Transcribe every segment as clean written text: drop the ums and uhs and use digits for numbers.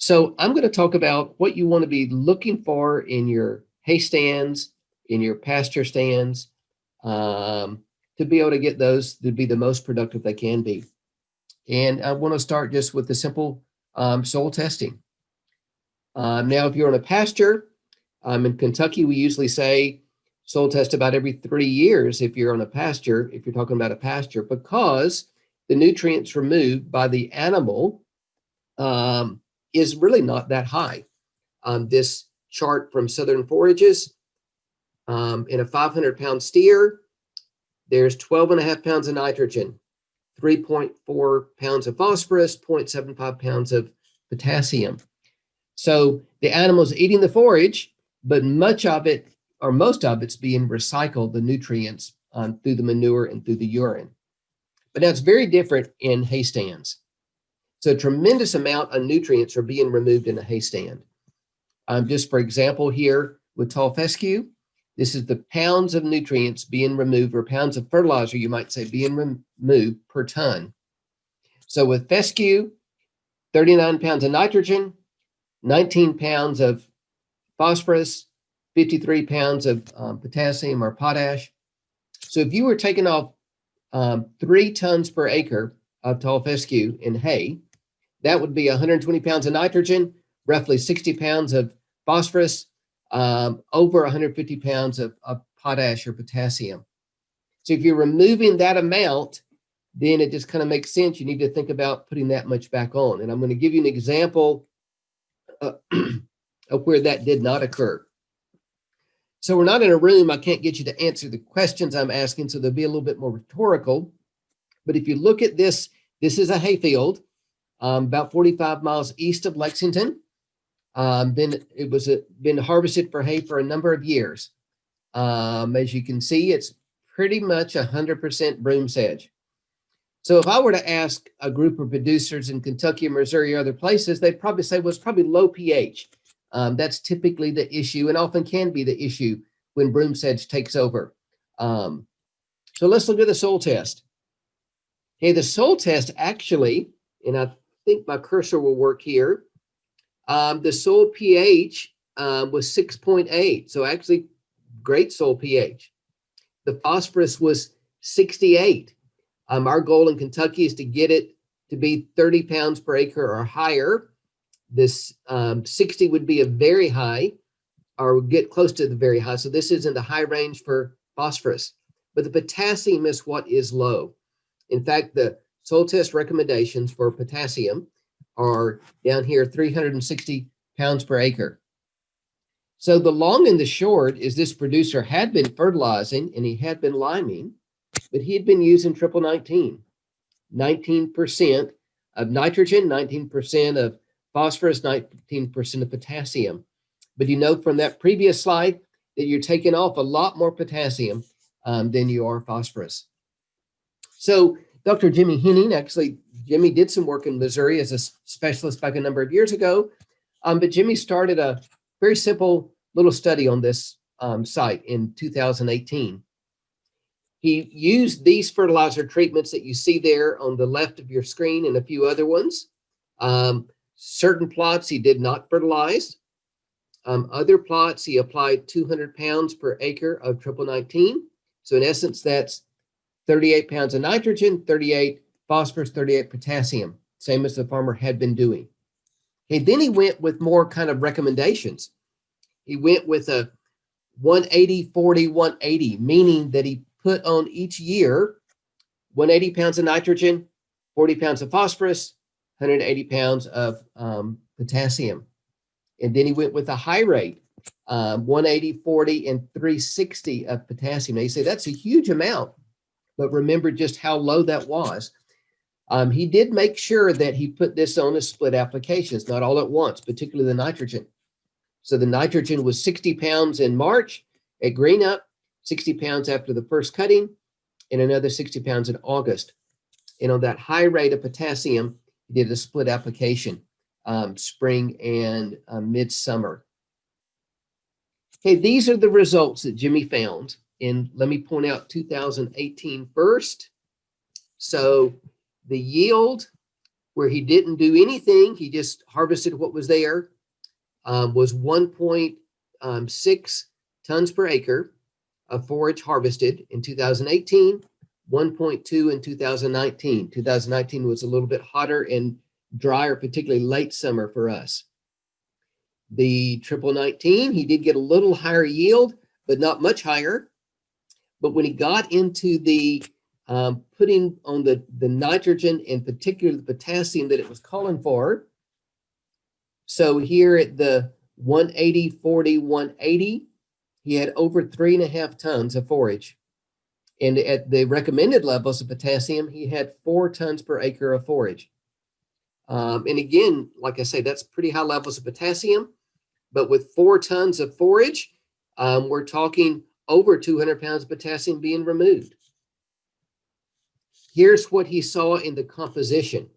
So I'm going to talk about what you want to be looking for in your hay stands, in your pasture stands, to be able to get those to be the most productive they can be. And I want to start just with the simple soil testing. Now, if you're on a pasture, in Kentucky, we usually say soil test about every 3 years if you're on a pasture, if you're talking about a pasture, because the nutrients removed by the animal is really not that high. This chart from Southern Forages, in a 500-pound steer, there's 12.5 pounds of nitrogen, 3.4 pounds of phosphorus, 0.75 pounds of potassium. So the animal's eating the forage, but much of it, or most of it's being recycled, the nutrients, through the manure and through the urine. But that's very different in hay stands. So a tremendous amount of nutrients are being removed in a hay stand. Just for example, here with tall fescue, this is the pounds of nutrients being removed, or pounds of fertilizer, you might say, being removed per ton. So with fescue, 39 pounds of nitrogen, 19 pounds of phosphorus, 53 pounds of potassium or potash. So if you were taking off 3 tons per acre of tall fescue in hay, that would be 120 pounds of nitrogen, roughly 60 pounds of phosphorus, over 150 pounds of potash or potassium. So if you're removing that amount, then it just kind of makes sense. You need to think about putting that much back on. And I'm going to give you an example of where that did not occur. So we're not in a room. I can't get you to answer the questions I'm asking, so they'll be a little bit more rhetorical. But if you look at this, this is a hay field, about 45 miles east of Lexington. Then it was been harvested for hay for a number of years. As you can see, it's pretty much 100% broom sedge. So if I were to ask a group of producers in Kentucky, Missouri, or other places, they'd probably say, well, it's probably low pH. That's typically the issue, and often can be the issue when broom sedge takes over. So let's look at the soil test. Okay, the soil test actually, and I think my cursor will work here, the soil pH was 6.8, so actually great soil pH. The phosphorus was 68. Our goal in Kentucky is to get it to be 30 pounds per acre or higher. This 60 would be a very high, or get close to the very high. So this is in the high range for phosphorus. But the potassium is what is low. In fact, the soil test recommendations for potassium are down here, 360 pounds per acre. So the long and the short is this producer had been fertilizing and he had been liming, but he had been using triple 19, 19% of nitrogen, 19% of phosphorus, 19% of potassium. But you know from that previous slide that you're taking off a lot more potassium than you are phosphorus. So Dr. Jimmy Henning, actually, Jimmy did some work in Missouri as a specialist back a number of years ago, but Jimmy started a very simple little study on this site in 2018. He used these fertilizer treatments that you see there on the left of your screen and a few other ones. Certain plots he did not fertilize. Other plots he applied 200 pounds per acre of triple 19. So in essence, that's 38 pounds of nitrogen, 38 phosphorus, 38 potassium, same as the farmer had been doing. Okay, then he went with more kind of recommendations. He went with a 180, 40, 180, meaning that he put on each year 180 pounds of nitrogen, 40 pounds of phosphorus, 180 pounds of potassium. And then he went with a high rate, 180, 40, and 360 of potassium. Now you say that's a huge amount, but remember just how low that was. He did make sure that he put this on as split applications, not all at once, particularly the nitrogen. So the nitrogen was 60 pounds in March at green up, 60 pounds after the first cutting, and another 60 pounds in August. And on that high rate of potassium, he did a split application, spring and midsummer. Okay, these are the results that Jimmy found. And let me point out 2018 first. So the yield where he didn't do anything, he just harvested what was there, was 1.6 tons per acre of forage harvested in 2018, 1.2 in 2019. 2019 was a little bit hotter and drier, particularly late summer for us. The 19, he did get a little higher yield, but not much higher. But when he got into the putting on the nitrogen and particularly the potassium that it was calling for, so here at the 180, 40, 180, he had over 3.5 tons of forage. And at the recommended levels of potassium, he had 4 tons per acre of forage. And again, like I say, that's pretty high levels of potassium. But with 4 tons of forage, we're talking over 200 pounds of potassium being removed. Here's what he saw in the composition.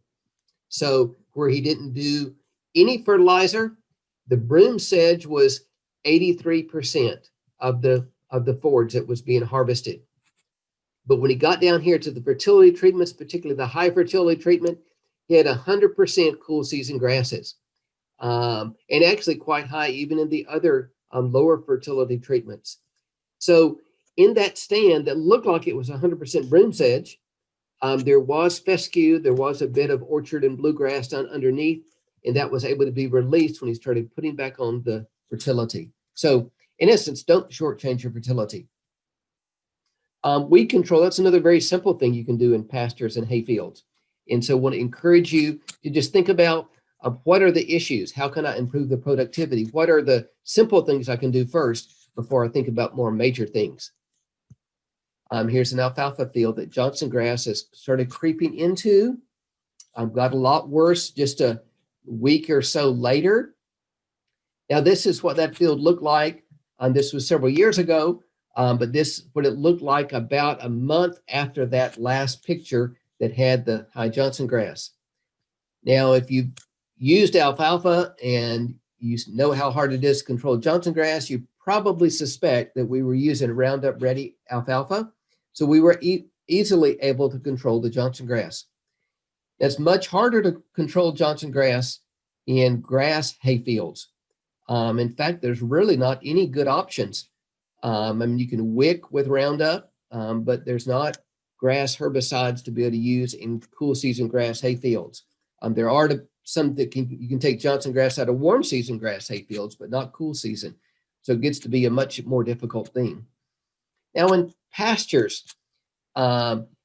So where he didn't do any fertilizer, the broom sedge was 83% of the forage that was being harvested. But when he got down here to the fertility treatments, particularly the high fertility treatment, he had 100% cool season grasses. And actually quite high even in the other lower fertility treatments. So in that stand that looked like it was 100% broom sedge, there was fescue, there was a bit of orchard and bluegrass down underneath, and that was able to be released when he started putting back on the fertility. So in essence, don't shortchange your fertility. Weed control, that's another very simple thing you can do in pastures and hay fields. And so I want to encourage you to just think about what are the issues? How can I improve the productivity? What are the simple things I can do first before I think about more major things? Here's an alfalfa field that Johnson grass has started creeping into. Got a lot worse just a week or so later. Now, this is what that field looked like. This was several years ago, but this is what it looked like about a month after that last picture that had the high Johnson grass. Now, if you've used alfalfa and you know how hard it is to control Johnson grass, you probably suspect that we were using Roundup Ready alfalfa. So we were easily able to control the Johnson grass. It's much harder to control Johnson grass in grass hay fields. In fact, there's really not any good options. I mean, you can wick with Roundup, but there's not grass herbicides to be able to use in cool season grass hay fields. There are some that you can take Johnson grass out of warm season grass hay fields, but not cool season. So it gets to be a much more difficult thing. Now in pastures,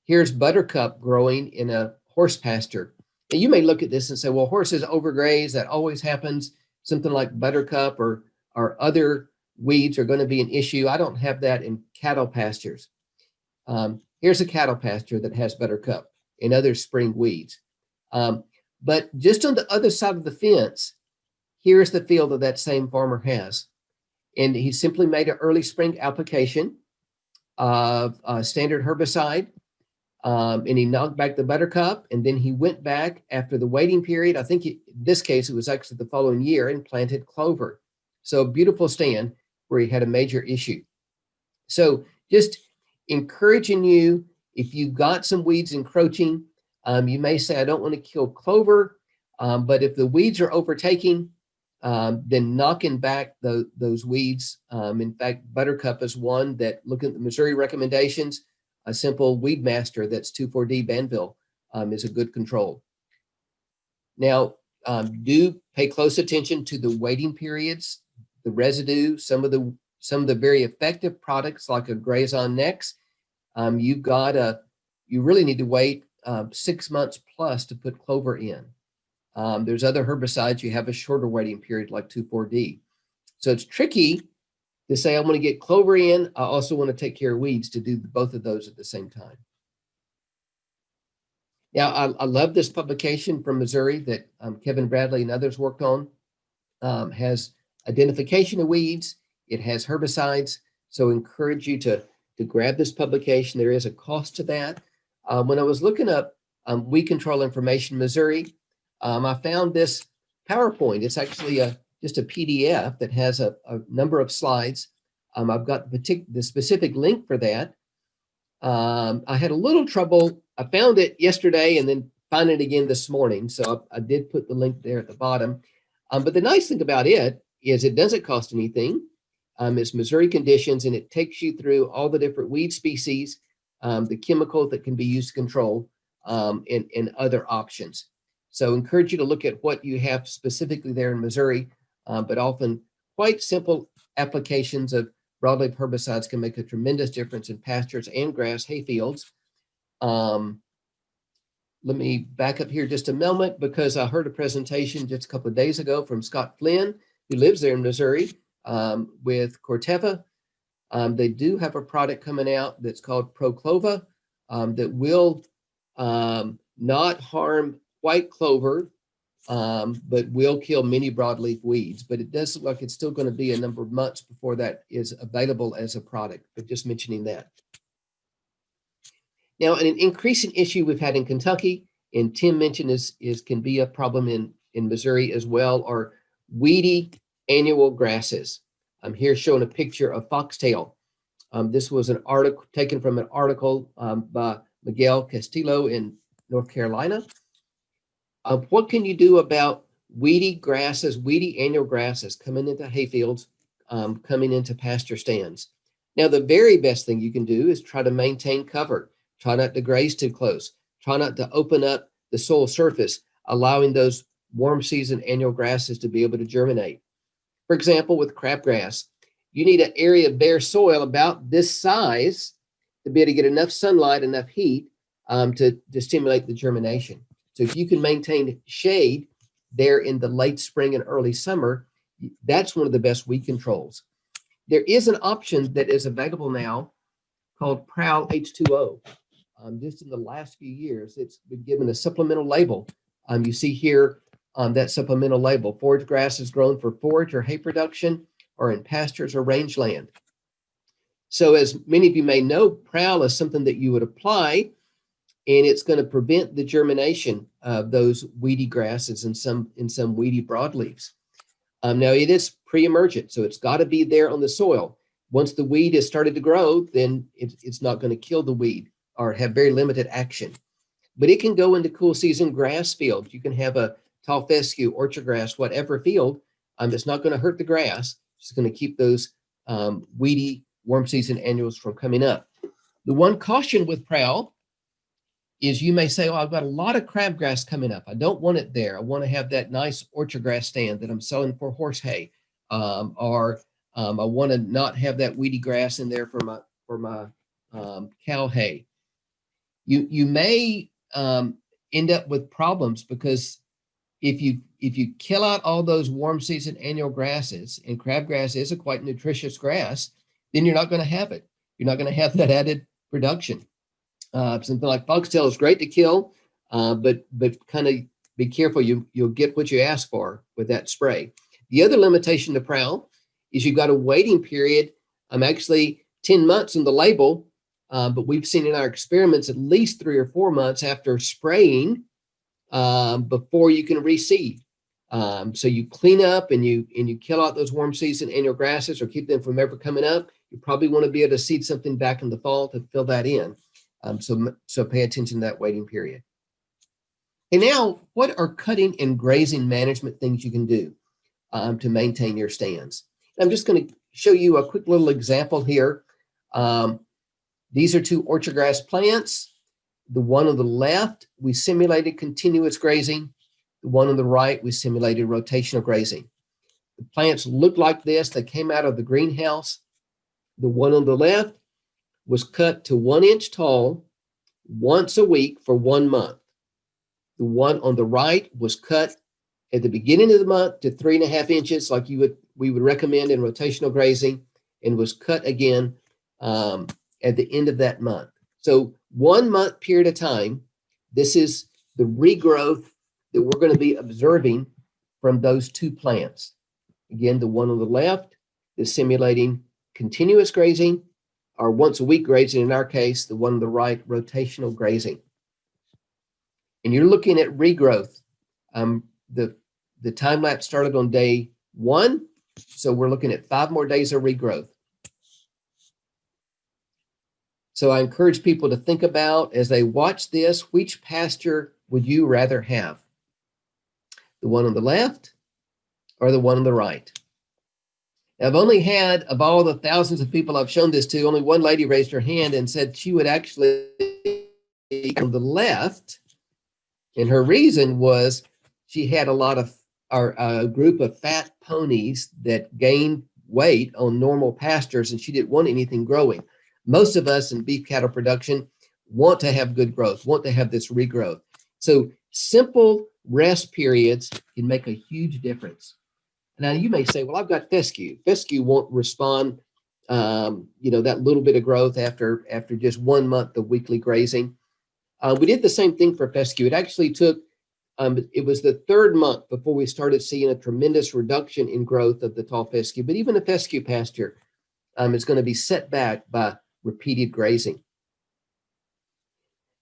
here's buttercup growing in a horse pasture. Now you may look at this and say, well, horses overgraze, that always happens. Something like buttercup or other weeds are going to be an issue. I don't have that in cattle pastures. Here's a cattle pasture that has buttercup and other spring weeds. But just on the other side of the fence, here's the field that same farmer has. And he simply made an early spring application of standard herbicide, and he knocked back the buttercup, and then he went back after the waiting period. I think in this case, it was actually the following year, and planted clover. So a beautiful stand where he had a major issue. So just encouraging you, if you've got some weeds encroaching, you may say, I don't want to kill clover, but if the weeds are overtaking, then knocking back those weeds. In fact, buttercup is one that, looking at the Missouri recommendations, a simple weed master that's 2,4-D Banville is a good control. Now, do pay close attention to the waiting periods, the residue, some of the very effective products like a Grazing Next. You really need to wait 6 months plus to put clover in. There's other herbicides you have a shorter waiting period like 2,4-D. So it's tricky to say, I want to get clover in. I also want to take care of weeds, to do both of those at the same time. Now, I love this publication from Missouri that Kevin Bradley and others worked on. Has identification of weeds. It has herbicides. So encourage you to grab this publication. There is a cost to that. When I was looking up weed control information in Missouri, I found this PowerPoint. It's actually just a PDF that has a number of slides. I've got the specific link for that. I had a little trouble. I found it yesterday and then find it again this morning. So I did put the link there at the bottom. But the nice thing about it is it doesn't cost anything. It's Missouri conditions, and it takes you through all the different weed species, the chemicals that can be used to control, and other options. So encourage you to look at what you have specifically there in Missouri, but often quite simple applications of broadleaf herbicides can make a tremendous difference in pastures and grass hay fields. Let me back up here just a moment, because I heard a presentation just a couple of days ago from Scott Flynn, who lives there in Missouri, with Corteva. They do have a product coming out that's called Proclova, that will not harm white clover, but will kill many broadleaf weeds. But it does look like it's still going to be a number of months before that is available as a product, but just mentioning that. Now, an increasing issue we've had in Kentucky, and Tim mentioned can be a problem in Missouri as well, are weedy annual grasses. I'm here showing a picture of foxtail. This was an article taken from an article by Miguel Castillo in North Carolina. What can you do about weedy grasses, weedy annual grasses coming into hayfields, coming into pasture stands? Now, the very best thing you can do is try to maintain cover. Try not to graze too close. Try not to open up the soil surface, allowing those warm season annual grasses to be able to germinate. For example, with crabgrass, you need an area of bare soil about this size to be able to get enough sunlight, enough heat to stimulate the germination. So if you can maintain shade there in the late spring and early summer, that's one of the best weed controls. There is an option that is available now called Prowl H2O. Just in the last few years, it's been given a supplemental label. You see here on that supplemental label, forage grass is grown for forage or hay production, or in pastures or rangeland. So as many of you may know, Prowl is something that you would apply, and it's going to prevent the germination of those weedy grasses and some weedy broadleaves. Now it is pre-emergent, so it's got to be there on the soil. Once the weed has started to grow, then it's not going to kill the weed or have very limited action. But it can go into cool season grass fields. You can have a tall fescue, orchard grass, whatever field. It's not going to hurt the grass. It's going to keep those weedy warm season annuals from coming up. The one caution with Prowl is you may say, oh, I've got a lot of crabgrass coming up. I don't want it there. I want to have that nice orchard grass stand that I'm selling for horse hay. Or I want to not have that weedy grass in there for my cow hay. You may end up with problems, because if you kill out all those warm season annual grasses, and crabgrass is a quite nutritious grass, then you're not going to have it. You're not going to have that added production. Something like foxtail is great to kill, but kind of be careful. You'll get what you ask for with that spray. The other limitation to Prowl is you've got a waiting period. Actually 10 months on the label, but we've seen in our experiments at least 3 or 4 months after spraying before you can reseed. So you clean up and you kill out those warm season annual grasses or keep them from ever coming up. You probably want to be able to seed something back in the fall to fill that in. So pay attention to that waiting period. And now, what are cutting and grazing management things you can do to maintain your stands? And I'm just going to show you a quick little example here. These are 2 orchard grass plants. The one on the left, we simulated continuous grazing. The one on the right, we simulated rotational grazing. The plants look like this. They came out of the greenhouse. The one on the left was cut to 1 inch tall once a week for 1 month. The one on the right was cut at the beginning of the month to 3.5 inches, like we would recommend in rotational grazing, and was cut again at the end of that month. So 1 month period of time, this is the regrowth that we're going to be observing from those 2 plants. Again, the one on the left is simulating continuous grazing, or once a week grazing in our case, the one on the right, rotational grazing. And you're looking at regrowth. The time lapse started on day 1, so we're looking at 5 more days of regrowth. So I encourage people to think about, as they watch this, which pasture would you rather have? The one on the left or the one on the right? Now, I've only had, of all the thousands of people I've shown this to, only one lady raised her hand and said she would actually be on the left. And her reason was she had a group of fat ponies that gained weight on normal pastures, and she didn't want anything growing. Most of us in beef cattle production want to have good growth, want to have this regrowth. So simple rest periods can make a huge difference. Now you may say, well, I've got fescue. Fescue won't respond, that little bit of growth after just 1 month of weekly grazing. We did the same thing for fescue. It actually took, it was the 3rd month before we started seeing a tremendous reduction in growth of the tall fescue. But even a fescue pasture is going to be set back by repeated grazing.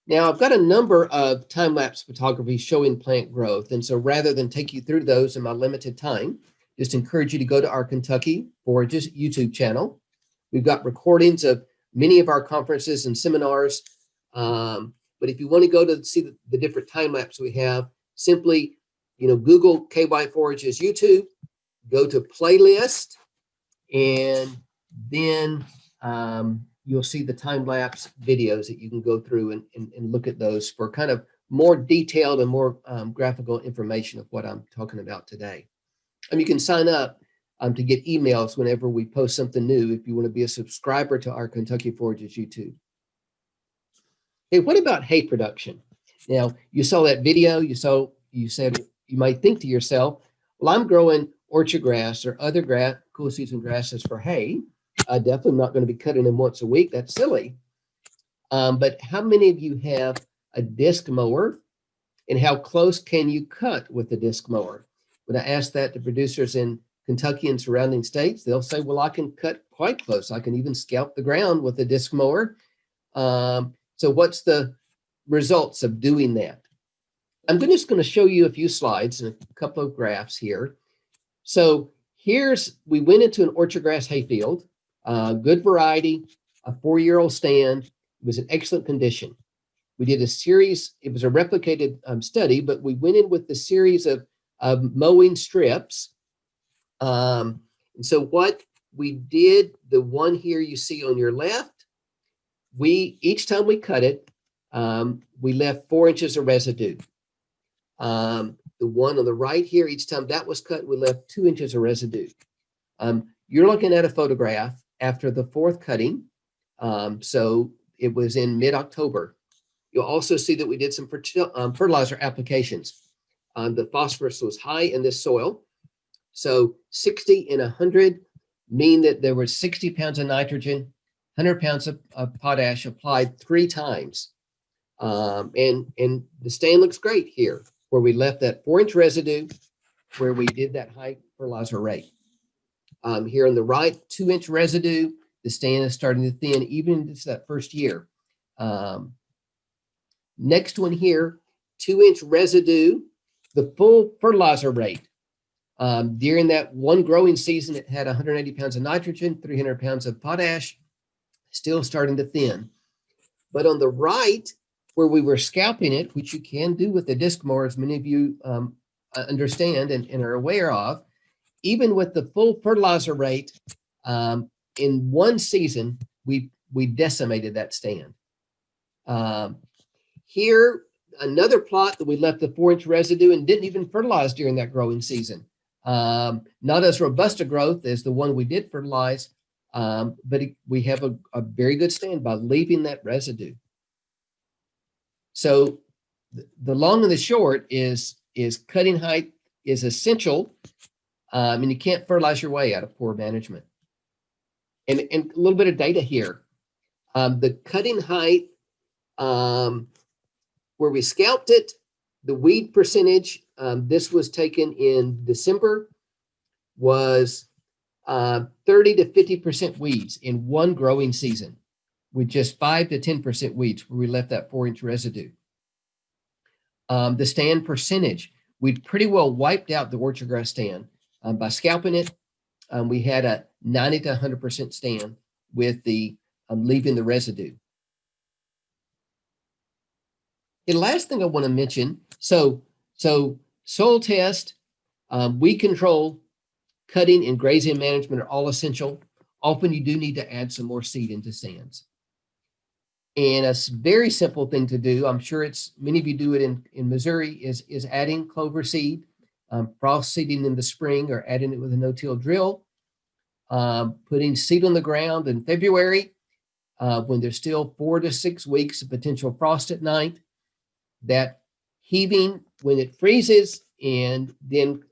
Now, I've got a number of time-lapse photography showing plant growth. And so rather than take you through those in my limited time, just encourage you to go to our Kentucky Forages YouTube channel. We've got recordings of many of our conferences and seminars. But if you want to go to see the different time-lapse we have, simply, Google KY Forages YouTube, go to playlist, and then you'll see the time-lapse videos that you can go through and look at those for kind of more detailed and more graphical information of what I'm talking about today. And you can sign up to get emails whenever we post something new if you want to be a subscriber to our Kentucky Forages YouTube. Hey, what about hay production? Now, you saw that video, you said you might think to yourself, well, I'm growing orchard grass or other cool season grasses for hay. I definitely not going to be cutting them once a week. That's silly. But how many of you have a disc mower, and how close can you cut with a disc mower? When I ask that to producers in Kentucky and surrounding states, they'll say, well, I can cut quite close. I can even scalp the ground with a disc mower. So what's the results of doing that? I'm just going to show you a few slides and a couple of graphs here. So we went into an orchard grass hayfield, good variety, a 4-year-old stand. It was in excellent condition. We did a series, it was a replicated study, but we went in with the series of mowing strips. And so what we did, the one here you see on your left, each time we cut it, we left 4 inches of residue. The one on the right here, each time that was cut, we left 2 inches of residue. You're looking at a photograph after the 4th cutting. So it was in mid-October. You'll also see that we did some fertilizer applications. The phosphorus was high in this soil. So 60 and 100 mean that there were 60 pounds of nitrogen, 100 pounds of potash applied 3 times. And the stand looks great here, where we left that 4-inch residue, where we did that high fertilizer rate. Here on the right, 2-inch residue, the stand is starting to thin even in just that first year. Next one here, 2-inch residue, the full fertilizer rate. During that one growing season, it had 180 pounds of nitrogen, 300 pounds of potash, still starting to thin. But on the right, where we were scalping it, which you can do with the disc mower, as many of you understand and are aware of, even with the full fertilizer rate, in one season, we decimated that stand. Here, another plot that we left the 4-inch residue and didn't even fertilize during that growing season. Not as robust a growth as the one we did fertilize, but we have a very good stand by leaving that residue. So the long and the short is cutting height is essential, and you can't fertilize your way out of poor management. And a little bit of data here. The cutting height, where we scalped it, the weed percentage, this was taken in December, was 30 to 50% weeds in one growing season, with just 5 to 10% weeds where we left that 4-inch residue. The stand percentage, we'd pretty well wiped out the orchard grass stand. By scalping it, we had a 90 to 100% stand with the leaving the residue. The last thing I want to mention, so soil test, weed control, cutting, and grazing management are all essential. Often you do need to add some more seed into stands. And a very simple thing to do, I'm sure it's many of you do it in Missouri, is adding clover seed, frost seeding in the spring, or adding it with a no-till drill, putting seed on the ground in February when there's still 4 to 6 weeks of potential frost at night. That heaving when it freezes and then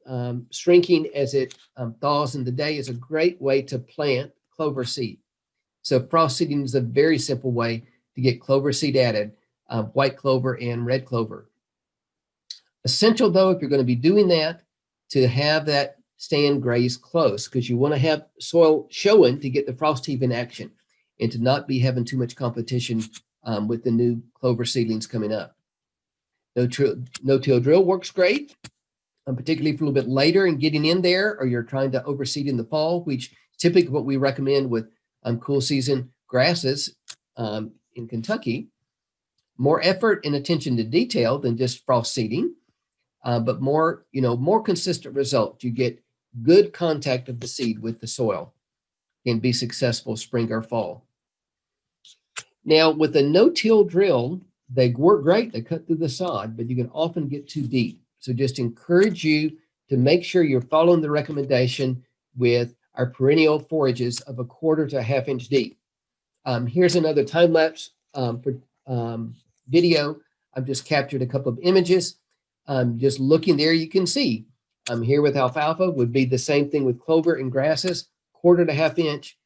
shrinking as it thaws in the day is a great way to plant clover seed. So frost seeding is a very simple way to get clover seed added, white clover and red clover. Essential though, if you're going to be doing that, to have that stand graze close, because you want to have soil showing to get the frost heave in action and to not be having too much competition with the new clover seedlings coming up. No-till drill works great, particularly for a little bit later and getting in there, or you're trying to overseed in the fall, which is typically what we recommend with cool season grasses in Kentucky. More effort and attention to detail than just frost seeding, but more consistent result. You get good contact of the seed with the soil and be successful spring or fall. Now with a no-till drill, they work great, they cut through the sod, but you can often get too deep. So just encourage you to make sure you're following the recommendation with our perennial forages of 1/4 to 1/2 inch deep. Here's another time-lapse video. I've just captured a couple of images. Just looking there, you can see here with alfalfa would be the same thing with clover and grasses. 1/4 to 1/2 inch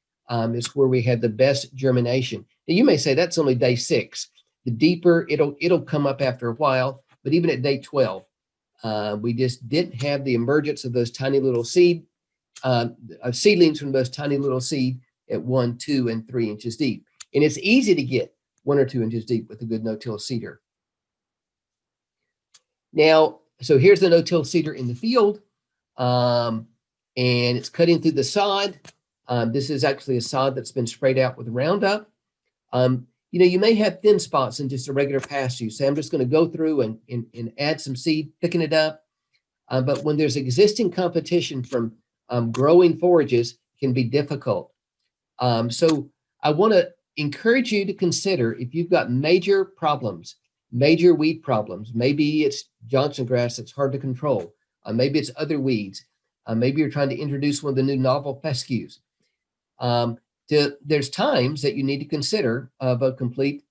is where we had the best germination. Now you may say that's only day 6. The deeper it'll come up after a while, but even at day 12, we just didn't have the emergence of those tiny little seedlings from those tiny little seed at 1, 2, and 3 inches deep. And it's easy to get 1 or 2 inches deep with a good no-till seeder. Now, so here's the no-till seeder in the field, and it's cutting through the sod. This is actually a sod that's been sprayed out with Roundup. You may have thin spots in just a regular pasture. So I'm just going to go through and add some seed, thicken it up. But when there's existing competition from growing forages, can be difficult. So I want to encourage you to consider, if you've got major problems, major weed problems, maybe it's Johnson grass that's hard to control, maybe it's other weeds, maybe you're trying to introduce one of the new novel fescues. There's times that you need to consider of a complete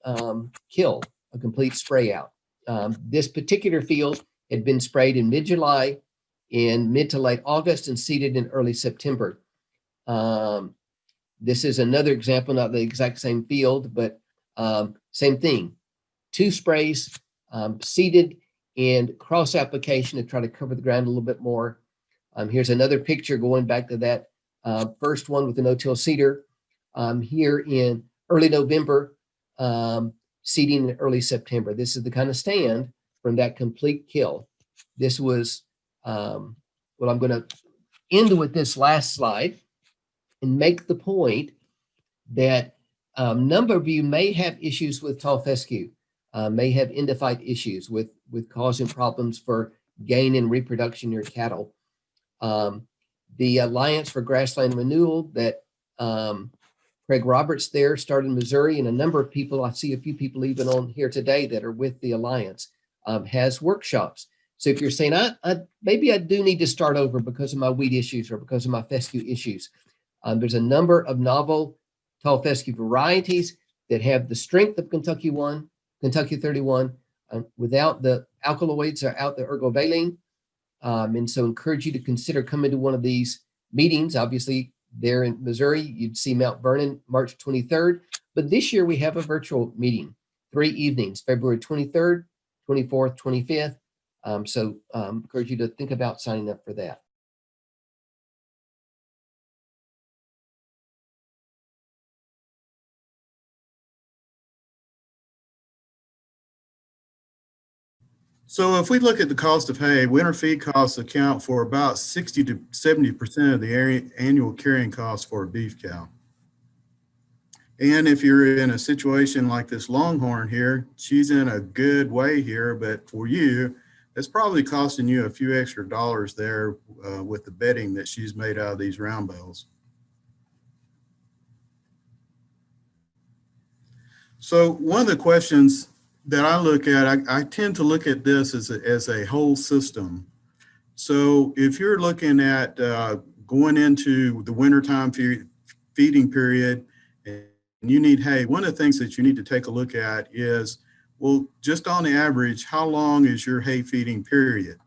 kill, a complete spray out. This particular field had been sprayed in mid-July, in mid to late August, and seeded in early September. This is another example, not the exact same field, but same thing. 2 sprays, seeded and cross application to try to cover the ground a little bit more. Here's another picture going back to that first one with the no-till seeder. Here in early November, seeding in early September. This is the kind of stand from that complete kill. This was, well, I'm going to end with this last slide and make the point that a number of you may have issues with tall fescue, may have endophyte issues with causing problems for gain and reproduction in your cattle. The Alliance for Grassland Renewal that Craig Roberts there started in Missouri, and a number of people, I see a few people even on here today that are with the Alliance, has workshops. So if you're saying, maybe I do need to start over because of my weed issues or because of my fescue issues, there's a number of novel tall fescue varieties that have the strength of Kentucky 1, Kentucky 31, without the alkaloids or out the ergovaline. And so encourage you to consider coming to one of these meetings. Obviously, there in Missouri, you'd see Mount Vernon, March 23rd. But this year we have a virtual meeting, 3 evenings, February 23rd, 24th, 25th. So encourage you to think about signing up for that. So if we look at the cost of hay, winter feed costs account for about 60 to 70% of the annual carrying cost for a beef cow. And if you're in a situation like this Longhorn here, she's in a good way here, but for you, it's probably costing you a few extra dollars there with the bedding that she's made out of these round bales. So one of the questions that I look at, I tend to look at this as a whole system. So if you're looking at going into the wintertime feeding period and you need hay, one of the things that you need to take a look at is, well, just on the average, how long is your hay feeding period?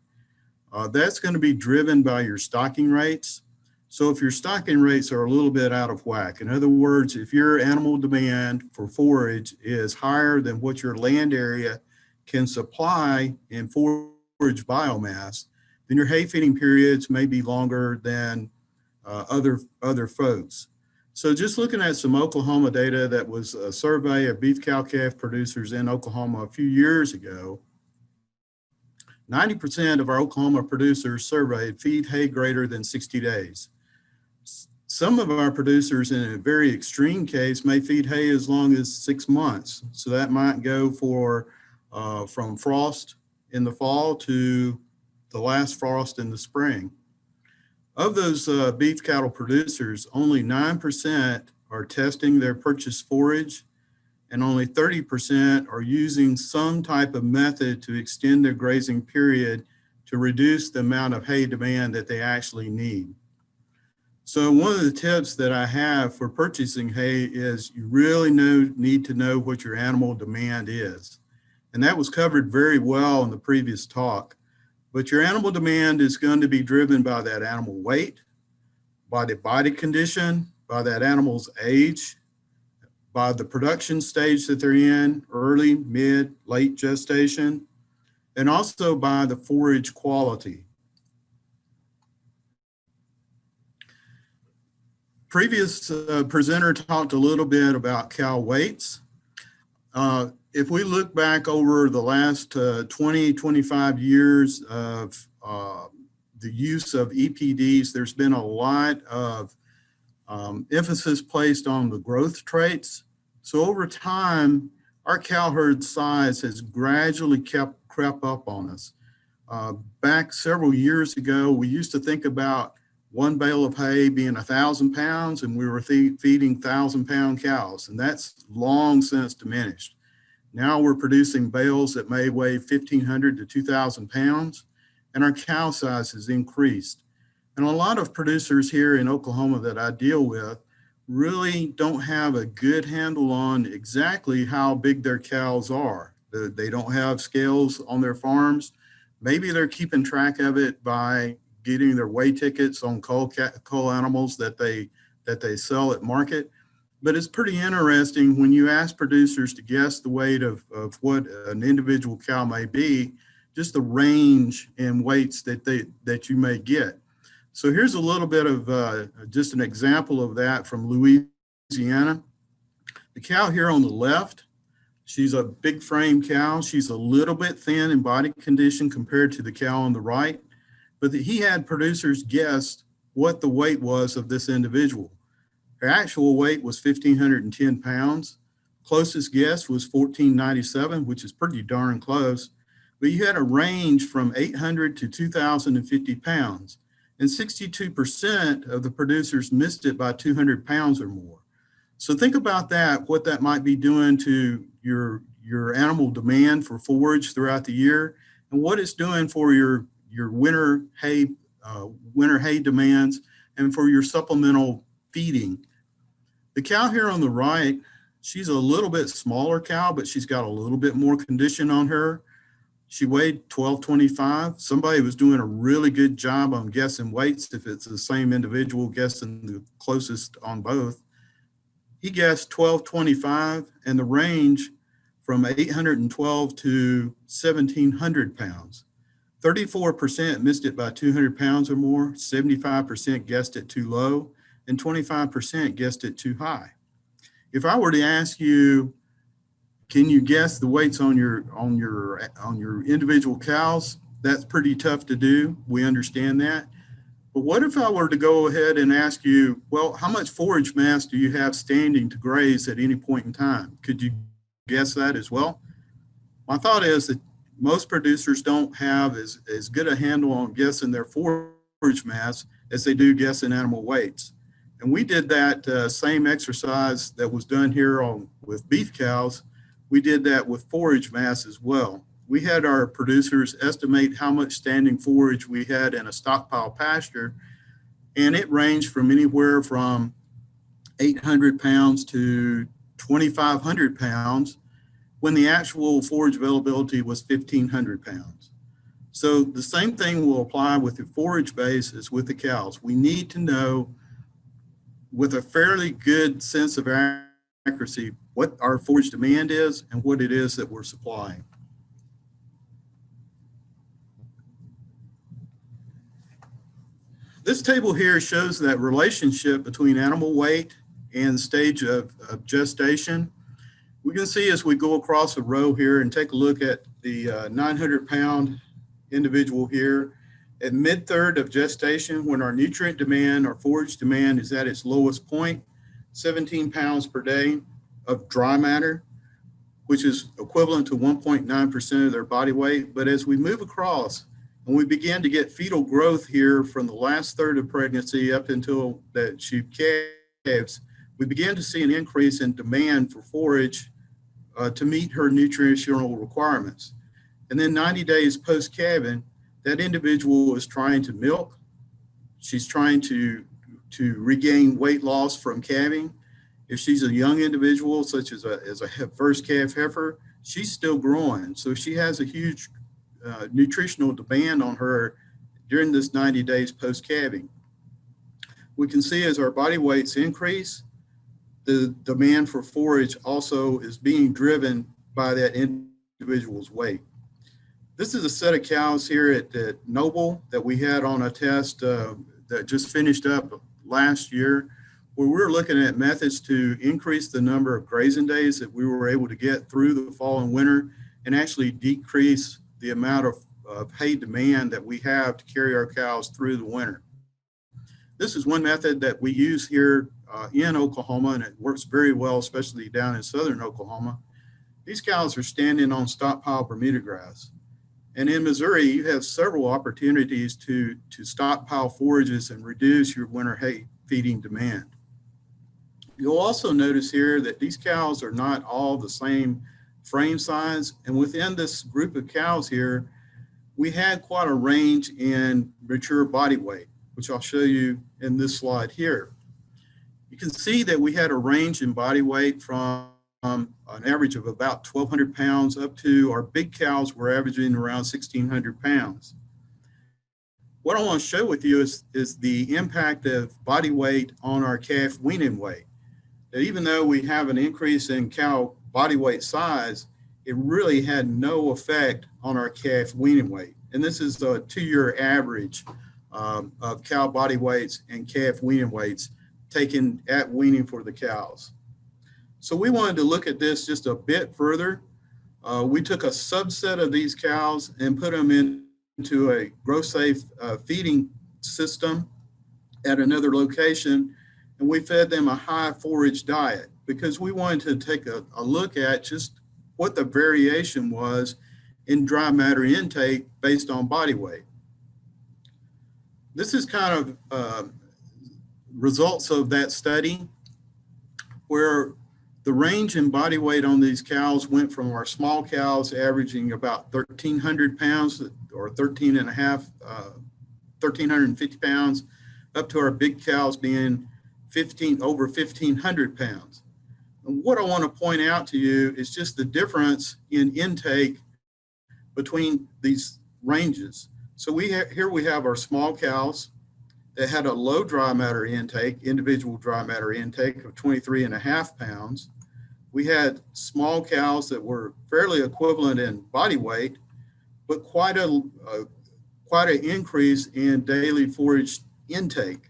That's going to be driven by your stocking rates. So if your stocking rates are a little bit out of whack, in other words, if your animal demand for forage is higher than what your land area can supply in forage biomass, then your hay feeding periods may be longer than other folks. So just looking at some Oklahoma data, that was a survey of beef cow-calf producers in Oklahoma a few years ago, 90% of our Oklahoma producers surveyed feed hay greater than 60 days. Some of our producers, in a very extreme case, may feed hay as long as 6 months. So that might go from frost in the fall to the last frost in the spring. Of those beef cattle producers, only 9% are testing their purchased forage, and only 30% are using some type of method to extend their grazing period to reduce the amount of hay demand that they actually need. So one of the tips that I have for purchasing hay is you really need to know what your animal demand is. And that was covered very well in the previous talk. But your animal demand is going to be driven by that animal weight, by the body condition, by that animal's age, by the production stage that they're in, early, mid, late gestation, and also by the forage quality. Previous presenter talked a little bit about cow weights. If we look back over the last 20, 25 years of the use of EPDs, there's been a lot of emphasis placed on the growth traits. So over time, our cow herd size has gradually crept up on us. Back several years ago, we used to think about one bale of hay being 1,000 pounds, and we were feeding 1,000-pound cows, and that's long since diminished. Now we're producing bales that may weigh 1,500 to 2,000 pounds, and our cow size has increased. And a lot of producers here in Oklahoma that I deal with really don't have a good handle on exactly how big their cows are. They don't have scales on their farms. Maybe they're keeping track of it by getting their weigh tickets on cull animals that they sell at market. But it's pretty interesting when you ask producers to guess the weight of what an individual cow may be, just the range in weights that you may get. So here's a little bit of just an example of that from Louisiana. The cow here on the left, she's a big frame cow. She's a little bit thin in body condition compared to the cow on the right, but he had producers guess what the weight was of this individual. Her actual weight was 1,510 pounds. Closest guess was 1,497, which is pretty darn close. But you had a range from 800 to 2,050 pounds. And 62% of the producers missed it by 200 pounds or more. So think about that, what that might be doing to your animal demand for forage throughout the year, and what it's doing for your winter hay demands and for your supplemental feeding. The cow here on the right, she's a little bit smaller cow, but she's got a little bit more condition on her. She weighed 1225. Somebody was doing a really good job on guessing weights if it's the same individual guessing the closest on both. He guessed 1225 and the range from 812 to 1,700 pounds. 34% missed it by 200 pounds or more, 75% guessed it too low, and 25% guessed it too high. If I were to ask you, can you guess the weights on your individual cows? That's pretty tough to do. We understand that. But what if I were to go ahead and ask you, well, how much forage mass do you have standing to graze at any point in time? Could you guess that as well? My thought is that most producers don't have as good a handle on guessing their forage mass as they do guessing animal weights. And we did that same exercise that was done here with beef cows. We did that with forage mass as well. We had our producers estimate how much standing forage we had in a stockpile pasture, and it ranged from anywhere from 800 pounds to 2,500 pounds when the actual forage availability was 1,500 pounds. So the same thing will apply with the forage base as with the cows. We need to know with a fairly good sense of accuracy what our forage demand is and what it is that we're supplying. This table here shows that relationship between animal weight and stage of gestation. We can see as we go across the row here and take a look at the 900-pound individual here, at mid-third of gestation, when our nutrient demand, our forage demand is at its lowest point, 17 pounds per day of dry matter, which is equivalent to 1.9% of their body weight. But as we move across and we begin to get fetal growth here from the last third of pregnancy up until that she calves, we begin to see an increase in demand for forage to meet her nutritional requirements. And then 90 days post-calving, that individual is trying to milk. She's trying to regain weight loss from calving. If she's a young individual, such as a first calf heifer, she's still growing. So she has a huge nutritional demand on her during this 90 days post-calving. We can see as our body weights increase, the demand for forage also is being driven by that individual's weight. This is a set of cows here at Noble that we had on a test that just finished up last year, where we were looking at methods to increase the number of grazing days that we were able to get through the fall and winter and actually decrease the amount of hay demand that we have to carry our cows through the winter. This is one method that we use here in Oklahoma, and it works very well, especially down in southern Oklahoma. These cows are standing on stockpile Bermuda grass. And in Missouri, you have several opportunities to stockpile forages and reduce your winter hay feeding demand. You'll also notice here that these cows are not all the same frame size. And within this group of cows here, we had quite a range in mature body weight, which I'll show you in this slide here. You can see that we had a range in body weight from an average of about 1,200 pounds up to our big cows were averaging around 1,600 pounds. What I want to show with you is the impact of body weight on our calf weaning weight. That even though we have an increase in cow body weight size, it really had no effect on our calf weaning weight. And this is a 2-year average of cow body weights and calf weaning weights taken at weaning for the cows. So we wanted to look at this just a bit further. We took a subset of these cows and put them into a growth safe feeding system at another location, and we fed them a high forage diet because we wanted to take a look at just what the variation was in dry matter intake based on body weight. This is kind of results of that study where the range in body weight on these cows went from our small cows averaging about 1,300 pounds or 1,350 pounds up to our big cows being over 1,500 pounds. And what I want to point out to you is just the difference in intake between these ranges. So here we have our small cows that had a low dry matter intake, individual dry matter intake of 23.5 pounds. We had small cows that were fairly equivalent in body weight, but quite an increase in daily forage intake.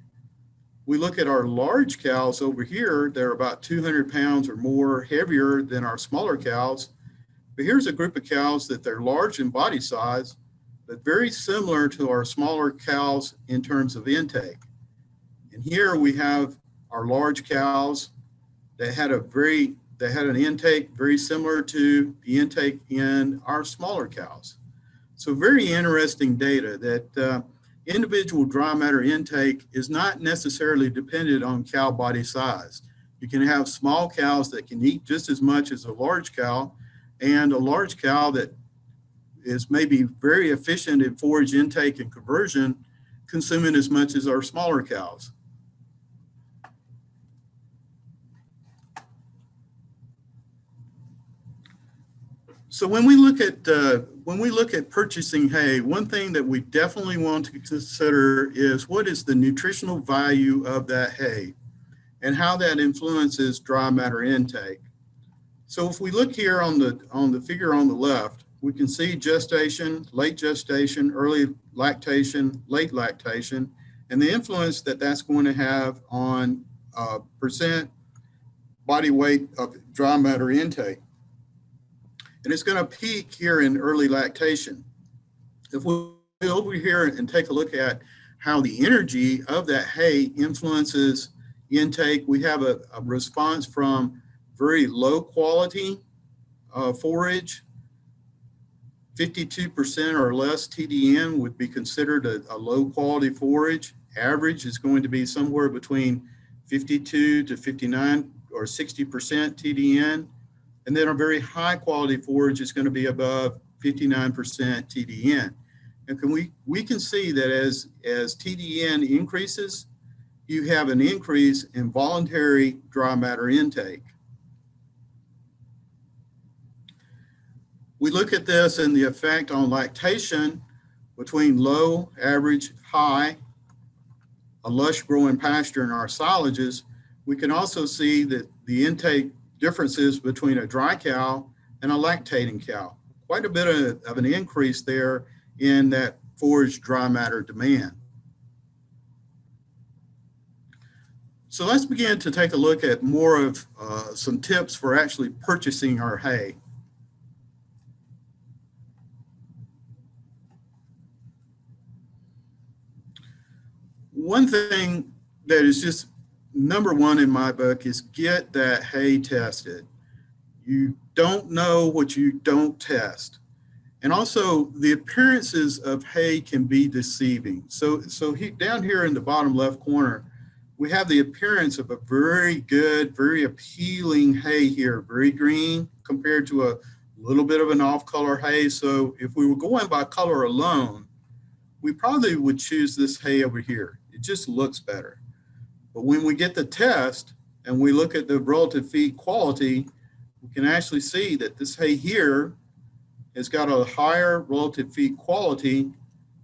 We look at our large cows over here, they're about 200 pounds or more heavier than our smaller cows. But here's a group of cows that they're large in body size, but very similar to our smaller cows in terms of intake. And here we have our large cows that had an intake very similar to the intake in our smaller cows. So very interesting data that individual dry matter intake is not necessarily dependent on cow body size. You can have small cows that can eat just as much as a large cow, and a large cow that is maybe very efficient in forage intake and conversion, consuming as much as our smaller cows. So when we look at purchasing hay, one thing that we definitely want to consider is what is the nutritional value of that hay and how that influences dry matter intake. So if we look here on the figure on the left, we can see gestation, late gestation, early lactation, late lactation, and the influence that that's going to have on percent body weight of dry matter intake. And it's going to peak here in early lactation. If we go over here and take a look at how the energy of that hay influences intake, we have a response from very low quality forage. 52% or less TDN would be considered a low quality forage. Average is going to be somewhere between 52 to 59 or 60% TDN. And then a very high quality forage is going to be above 59% TDN. And we can see that as TDN increases, you have an increase in voluntary dry matter intake. We look at this and the effect on lactation between low, average, high, a lush growing pasture in our silages. We can also see that the intake differences between a dry cow and a lactating cow. Quite a bit of an increase there in that forage dry matter demand. So let's begin to take a look at more of some tips for actually purchasing our hay. One thing that is just number one in my book is get that hay tested. You don't know what you don't test. And also the appearances of hay can be deceiving. So down here in the bottom left corner, we have the appearance of a very good, very appealing hay here, very green compared to a little bit of an off-color hay. So if we were going by color alone, we probably would choose this hay over here. It just looks better. But when we get the test and we look at the relative feed quality, we can actually see that this hay here has got a higher relative feed quality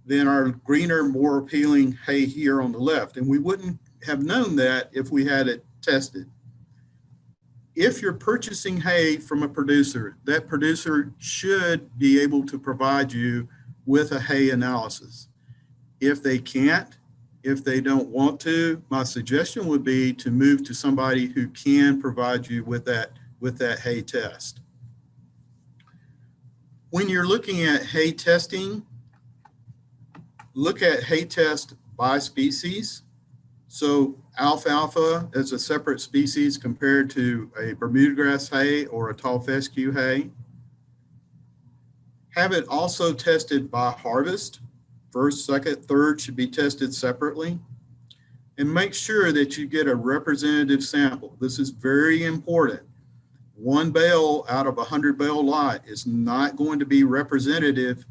than our greener, more appealing hay here on the left. And we wouldn't have known that if we had it tested. If you're purchasing hay from a producer, that producer should be able to provide you with a hay analysis. If they can't, if they don't want to, my suggestion would be to move to somebody who can provide you with that hay test. When you're looking at hay testing, look at hay test by species. So alfalfa is a separate species compared to a Bermuda grass hay or a tall fescue hay. Have it also tested by harvest. First, second, third should be tested separately. And make sure that you get a representative sample. This is very important. One bale out of a 100 bale lot is not going to be representative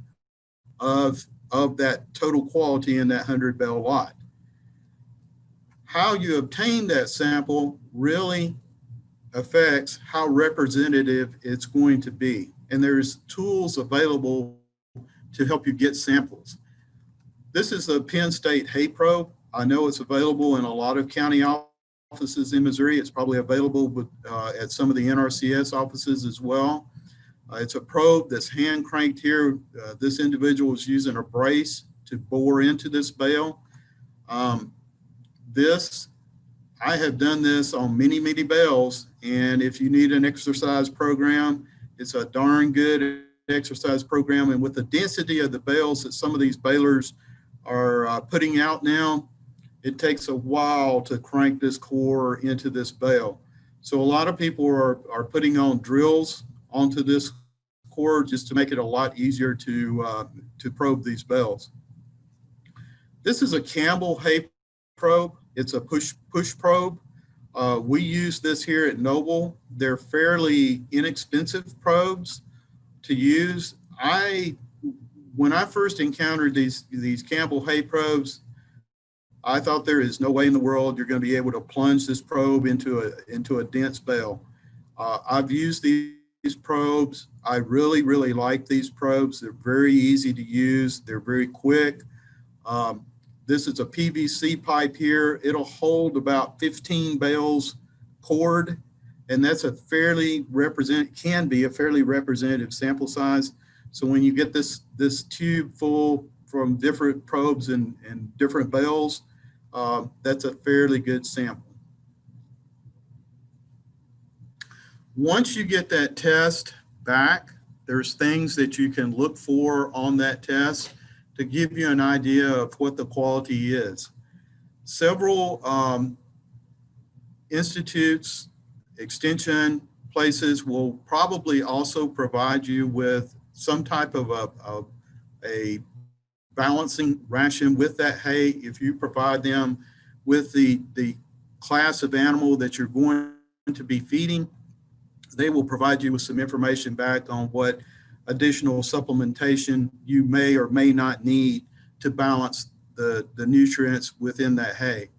of that total quality in that 100 bale lot. How you obtain that sample really affects how representative it's going to be. And there's tools available to help you get samples. This is the Penn State Hay Probe. I know it's available in a lot of county offices in Missouri. It's probably available at some of the NRCS offices as well. It's a probe that's hand cranked here. This individual is using a brace to bore into this bale. I have done this on many, many bales, and if you need an exercise program, it's a darn good exercise program, and with the density of the bales that some of these balers are putting out now, it takes a while to crank this core into this bale. So a lot of people are putting on drills onto this core just to make it a lot easier to probe these bales. This is a Campbell Hay Probe. It's a push probe. We use this here at Noble. They're fairly inexpensive probes to use. When I first encountered these Campbell Hay Probes, I thought there is no way in the world you're going to be able to plunge this probe into a dense bale. I've used these probes. I really, really like these probes. They're very easy to use. They're very quick. This is a PVC pipe here. It'll hold about 15 bales cord, and that's can be a fairly representative sample size. So when you get this tube full from different probes and different bales, that's a fairly good sample. Once you get that test back, there's things that you can look for on that test to give you an idea of what the quality is. Several institutes, extension places will probably also provide you with some type of a balancing ration with that hay. If you provide them with the class of animal that you're going to be feeding, they will provide you with some information back on what additional supplementation you may or may not need to balance the nutrients within that hay.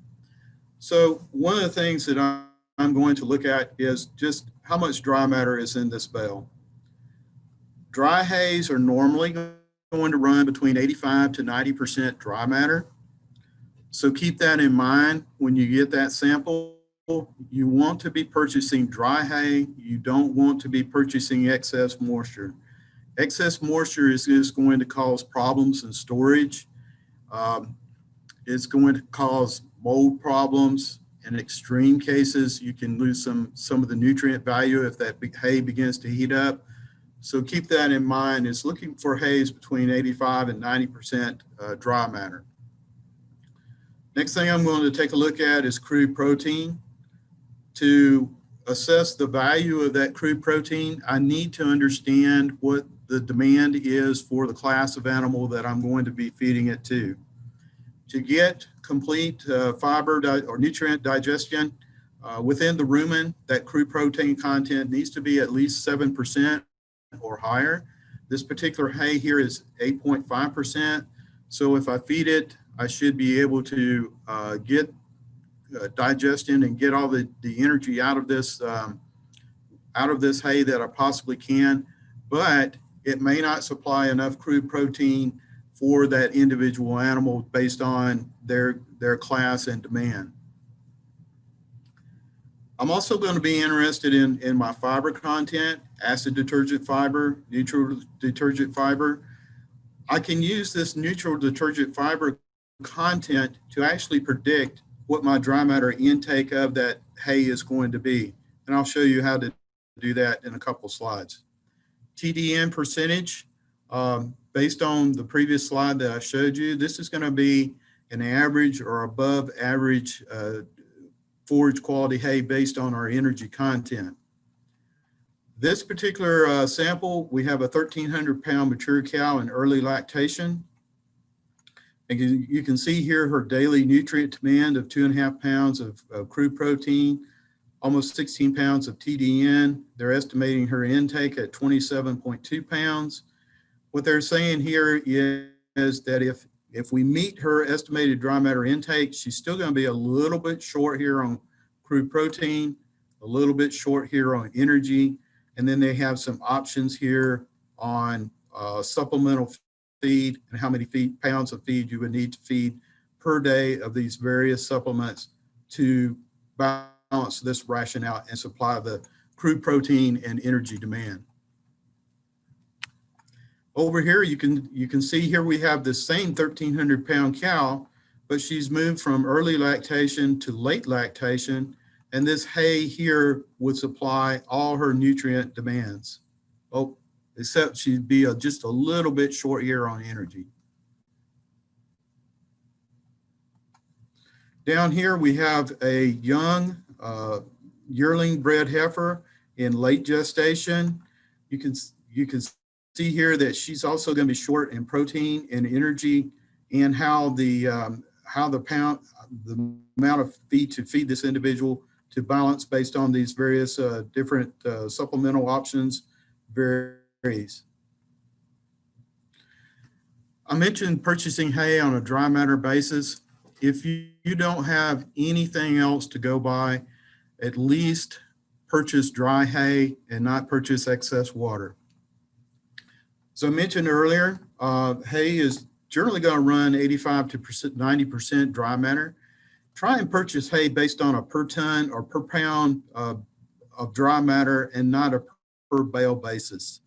So one of the things that I'm going to look at is just how much dry matter is in this bale. Dry hays are normally going to run between 85 to 90% dry matter. So keep that in mind when you get that sample. You want to be purchasing dry hay. You don't want to be purchasing excess moisture. Excess moisture is going to cause problems in storage. It's going to cause mold problems. In extreme cases, you can lose some of the nutrient value if that hay begins to heat up. So keep that in mind. It's looking for hays between 85 and 90% dry matter. Next thing I'm going to take a look at is crude protein. To assess the value of that crude protein, I need to understand what the demand is for the class of animal that I'm going to be feeding it to. To get complete fiber or nutrient digestion within the rumen, that crude protein content needs to be at least 7% or higher. This particular hay here is 8.5%. So if I feed it, I should be able to get digestion and get all the energy out of this hay that I possibly can, but it may not supply enough crude protein for that individual animal based on their class and demand. I'm also going to be interested in my fiber content, acid detergent fiber, neutral detergent fiber. I can use this neutral detergent fiber content to actually predict what my dry matter intake of that hay is going to be. And I'll show you how to do that in a couple slides. TDN percentage, based on the previous slide that I showed you, this is going to be an average or above average forage quality hay based on our energy content. This particular sample, we have a 1,300 pound mature cow in early lactation. And you can see here her daily nutrient demand of 2.5 pounds of crude protein, almost 16 pounds of TDN. They're estimating her intake at 27.2 pounds. What they're saying here is that if we meet her estimated dry matter intake, she's still going to be a little bit short here on crude protein, a little bit short here on energy, and then they have some options here on supplemental feed and how many pounds of feed you would need to feed per day of these various supplements to balance this ration out and supply the crude protein and energy demand. Over here, you can see here we have the same 1,300 pound cow, but she's moved from early lactation to late lactation, and this hay here would supply all her nutrient demands. Oh, except she'd be just a little bit short here on energy. Down here we have a young yearling bred heifer in late gestation. You can see here that she's also going to be short in protein and energy, and how the amount of feed to feed this individual to balance based on these various different supplemental options varies. I mentioned purchasing hay on a dry matter basis. If you don't have anything else to go by, at least purchase dry hay and not purchase excess water. As I mentioned earlier, hay is generally going to run 85 to 90% dry matter. Try and purchase hay based on a per ton or per pound of dry matter and not a per bale basis.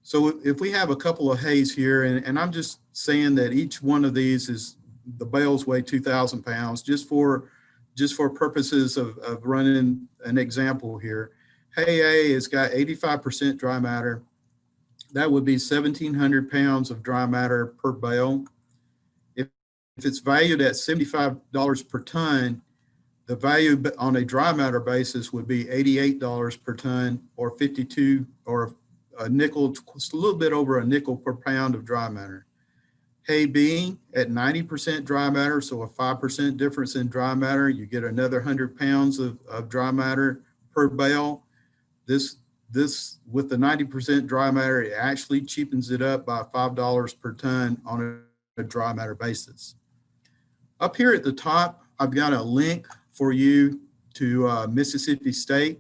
So if we have a couple of hays here, and I'm just saying that each one of these is, the bales weigh 2,000 pounds, just for purposes of running an example here. Hay A has got 85% dry matter. That would be 1,700 pounds of dry matter per bale. If it's valued at $75 per ton, the value on a dry matter basis would be $88 per ton, or 52, or a nickel, just a little bit over a nickel per pound of dry matter. Hay B at 90% dry matter, so a 5% difference in dry matter, you get another 100 pounds of dry matter per bale. This with the 90% dry matter, it actually cheapens it up by $5 per ton on a dry matter basis. Up here at the top, I've got a link for you to Mississippi State.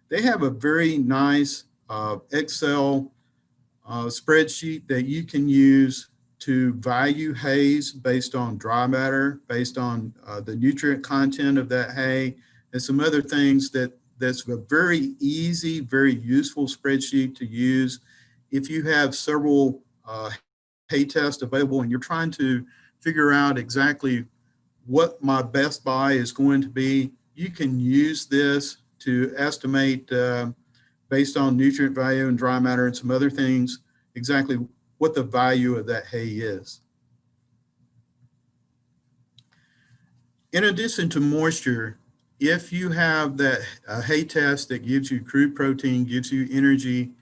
They have a very nice Excel spreadsheet that you can use to value hays based on dry matter, based on the nutrient content of that hay, and some other things that's a very easy, very useful spreadsheet to use if you have several hay tests available and you're trying to figure out exactly what my best buy is going to be. You can use this to estimate based on nutrient value and dry matter and some other things, exactly what the value of that hay is. In addition to moisture, if you have that hay test that gives you crude protein, gives you energy,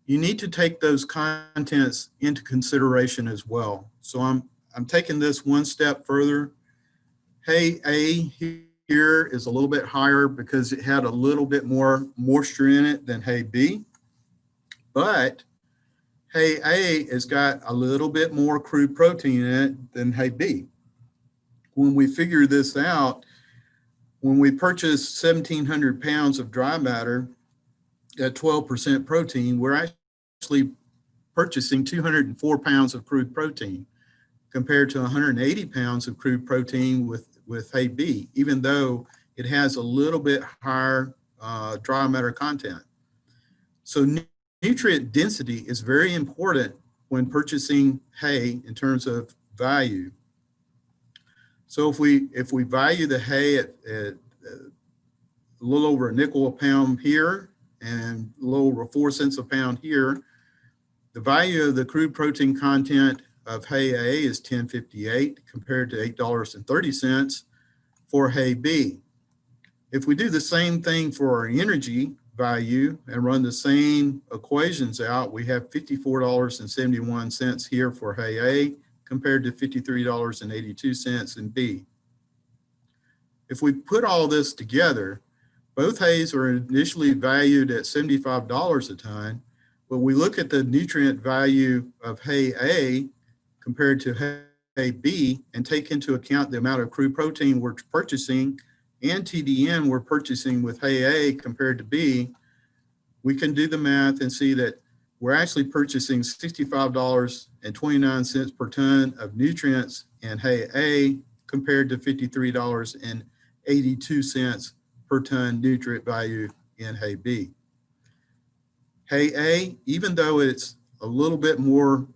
you need to take those contents into consideration as well. So I'm taking this one step further. Hay A here is a little bit higher because it had a little bit more moisture in it than hay B, but hay A has got a little bit more crude protein in it than hay B. When we figure this out, when we purchase 1,700 pounds of dry matter at 12% protein, we're actually purchasing 204 pounds of crude protein compared to 180 pounds of crude protein with hay B, even though it has a little bit higher dry matter content. So nutrient density is very important when purchasing hay in terms of value. So if we value the hay at a little over a nickel a pound here and a little over 4 cents a pound here, the value of the crude protein content of hay A is $10.58 compared to $8.30 for hay B. If we do the same thing for our energy value and run the same equations out, we have $54.71 here for hay A compared to $53.82 in B. If we put all this together, both hays are initially valued at $75 a ton, but we look at the nutrient value of hay A compared to hay B and take into account the amount of crude protein we're purchasing and TDN we're purchasing with hay A compared to B, we can do the math and see that we're actually purchasing $65.29 per ton of nutrients in hay A compared to $53.82 per ton nutrient value in hay B. Hay A, even though it's a little bit more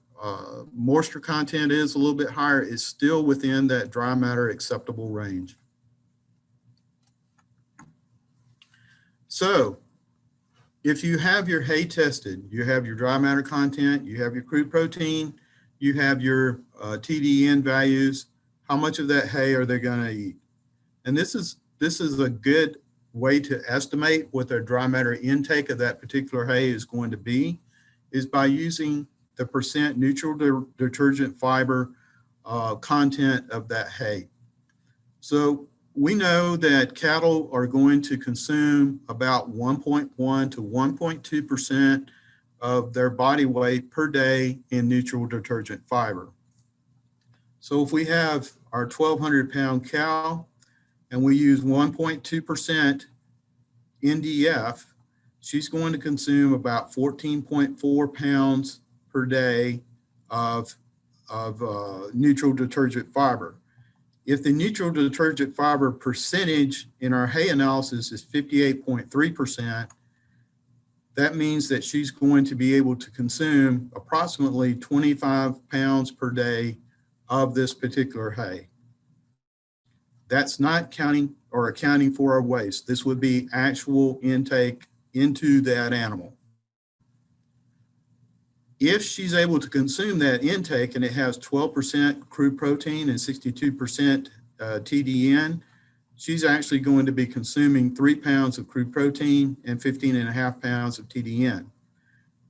moisture content is a little bit higher, is still within that dry matter acceptable range. So if you have your hay tested, you have your dry matter content, you have your crude protein, you have your TDN values, how much of that hay are they going to eat? And this is a good way to estimate what their dry matter intake of that particular hay is going to be, is by using the percent neutral detergent fiber content of that hay. So we know that cattle are going to consume about 1.1 to 1.2% of their body weight per day in neutral detergent fiber. So if we have our 1,200 pound cow and we use 1.2% NDF, she's going to consume about 14.4 pounds per day of neutral detergent fiber. If the neutral detergent fiber percentage in our hay analysis is 58.3%, that means that she's going to be able to consume approximately 25 pounds per day of this particular hay. That's not counting or accounting for our waste. This would be actual intake into that animal. If she's able to consume that intake and it has 12% crude protein and 62% TDN, she's actually going to be consuming 3 pounds of crude protein and 15.5 pounds of TDN.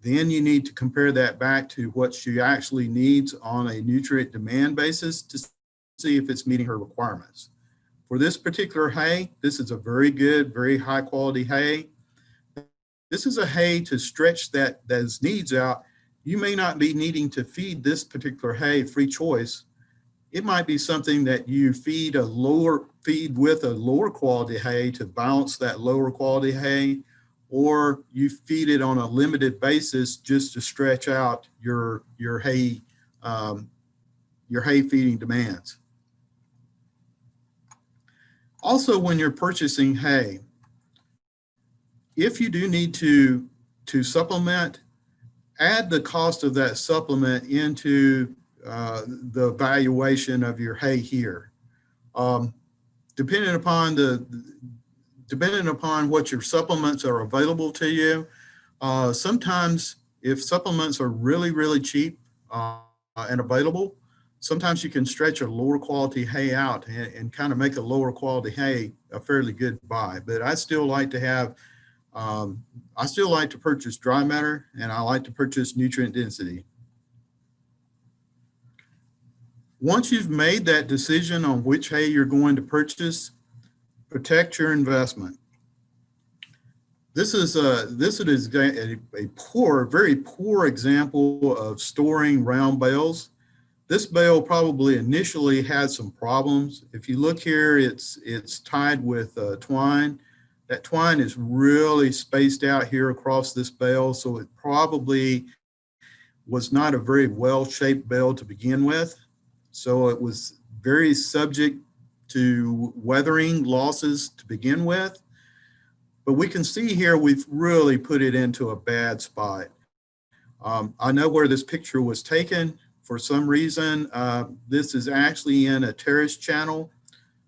Then you need to compare that back to what she actually needs on a nutrient demand basis to see if it's meeting her requirements. For this particular hay, this is a very good, very high quality hay. This is a hay to stretch those needs out. You may not be needing to feed this particular hay free choice. It might be something that you feed with a lower quality hay to balance that lower quality hay, or you feed it on a limited basis just to stretch out your hay feeding demands. Also, when you're purchasing hay, if you do need to supplement, add the cost of that supplement into the valuation of your hay here. Depending upon what your supplements are available to you, sometimes if supplements are really, really cheap and available, sometimes you can stretch a lower quality hay out and kind of make a lower quality hay a fairly good buy. But I still like to have I still like to purchase dry matter, and I like to purchase nutrient density. Once you've made that decision on which hay you're going to purchase, protect your investment. This is a very poor example of storing round bales. This bale probably initially had some problems. If you look here, it's tied with twine. That twine is really spaced out here across this bale, so it probably was not a very well-shaped bale to begin with. So it was very subject to weathering losses to begin with. But we can see here we've really put it into a bad spot. I know where this picture was taken. For some reason, this is actually in a terrace channel.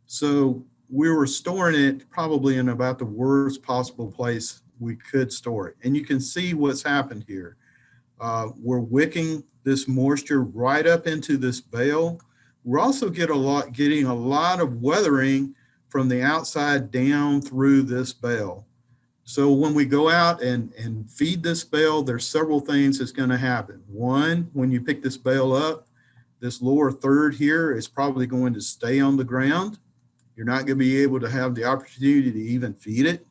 So we were storing it probably in about the worst possible place we could store it. And you can see what's happened here. We're wicking this moisture right up into this bale. We're also getting a lot of weathering from the outside down through this bale. So when we go out and feed this bale, there's several things that's going to happen. One, when you pick this bale up, this lower third here is probably going to stay on the ground. You're not going to be able to have the opportunity to even feed it.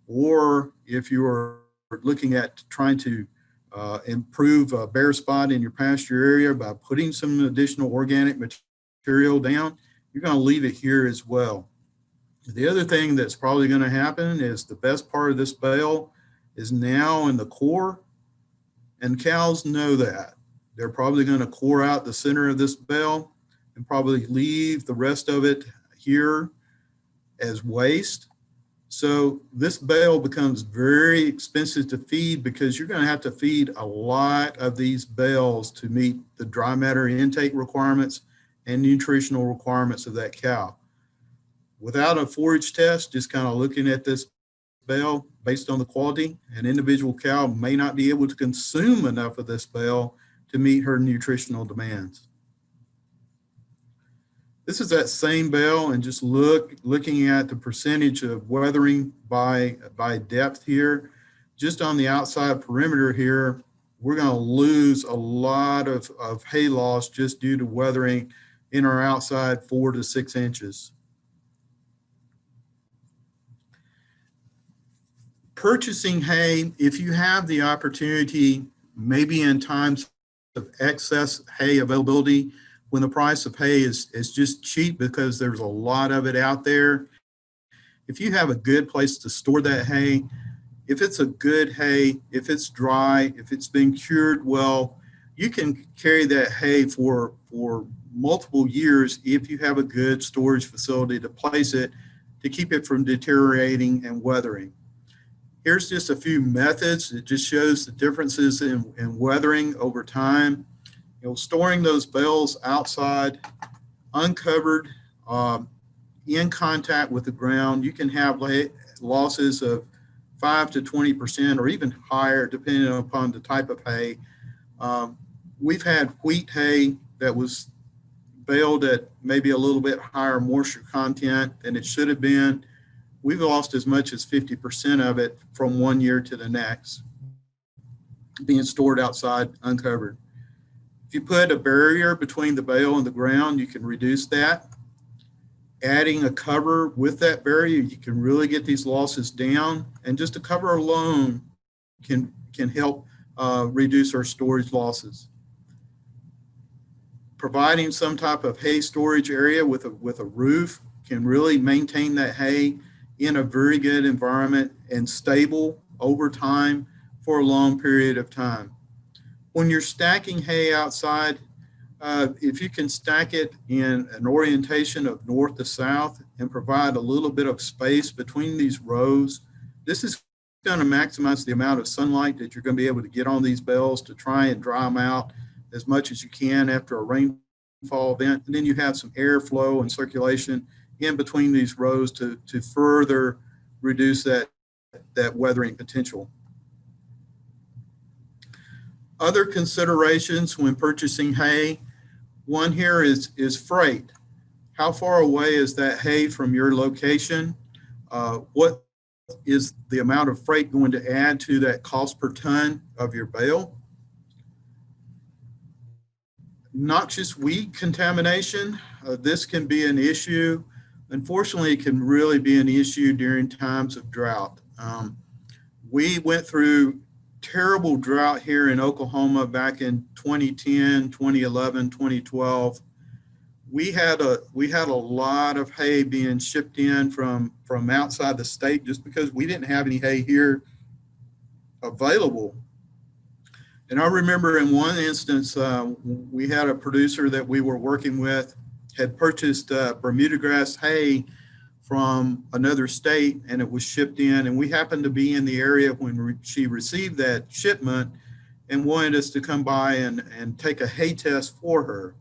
Or if you are looking at trying to improve a bare spot in your pasture area by putting some additional organic material down, you're going to leave it here as well. The other thing that's probably going to happen is the best part of this bale is now in the core, and cows know that. They're probably going to core out the center of this bale and probably leave the rest of it here as waste. So this bale becomes very expensive to feed because you're going to have to feed a lot of these bales to meet the dry matter intake requirements and nutritional requirements of that cow. Without a forage test, just kind of looking at this bale based on the quality. An individual cow may not be able to consume enough of this bale to meet her nutritional demands. This is that same bale, and just looking at the percentage of weathering by depth here. Just on the outside perimeter here, we're going to lose a lot of hay loss just due to weathering in our outside 4 to 6 inches. Purchasing hay, if you have the opportunity, maybe in times of excess hay availability, when the price of hay is just cheap because there's a lot of it out there, if you have a good place to store that hay, if it's a good hay, if it's dry, if it's been cured well, you can carry that hay for multiple years if you have a good storage facility to place it to keep it from deteriorating and weathering. Here's just a few methods. It just shows the differences in weathering over time. You know, storing those bales outside, uncovered, in contact with the ground, you can have losses of 5 to 20% or even higher depending upon the type of hay. We've had wheat hay that was baled at maybe a little bit higher moisture content than it should have been. We've lost as much as 50% of it from one year to the next, being stored outside uncovered. If you put a barrier between the bale and the ground, you can reduce that. Adding a cover with that barrier, you can really get these losses down, and just a cover alone can help reduce our storage losses. Providing some type of hay storage area with a roof can really maintain that hay in a very good environment and stable over time for a long period of time. When you're stacking hay outside, if you can stack it in an orientation of north to south and provide a little bit of space between these rows, this is going to maximize the amount of sunlight that you're going to be able to get on these bales to try and dry them out as much as you can after a rainfall event. And then you have some airflow and circulation in between these rows to further reduce that weathering potential. Other considerations when purchasing hay, one here is freight. How far away is that hay from your location? What is the amount of freight going to add to that cost per ton of your bale? Noxious weed contamination, this can be an issue. Unfortunately, it can really be an issue during times of drought. We went through terrible drought here in Oklahoma back in 2010, 2011, 2012. We had a lot of hay being shipped in from outside the state just because we didn't have any hay here available. And I remember in one instance, we had a producer that we were working with had purchased Bermuda grass hay from another state, and it was shipped in, and we happened to be in the area when she received that shipment and wanted us to come by and take a hay test for her.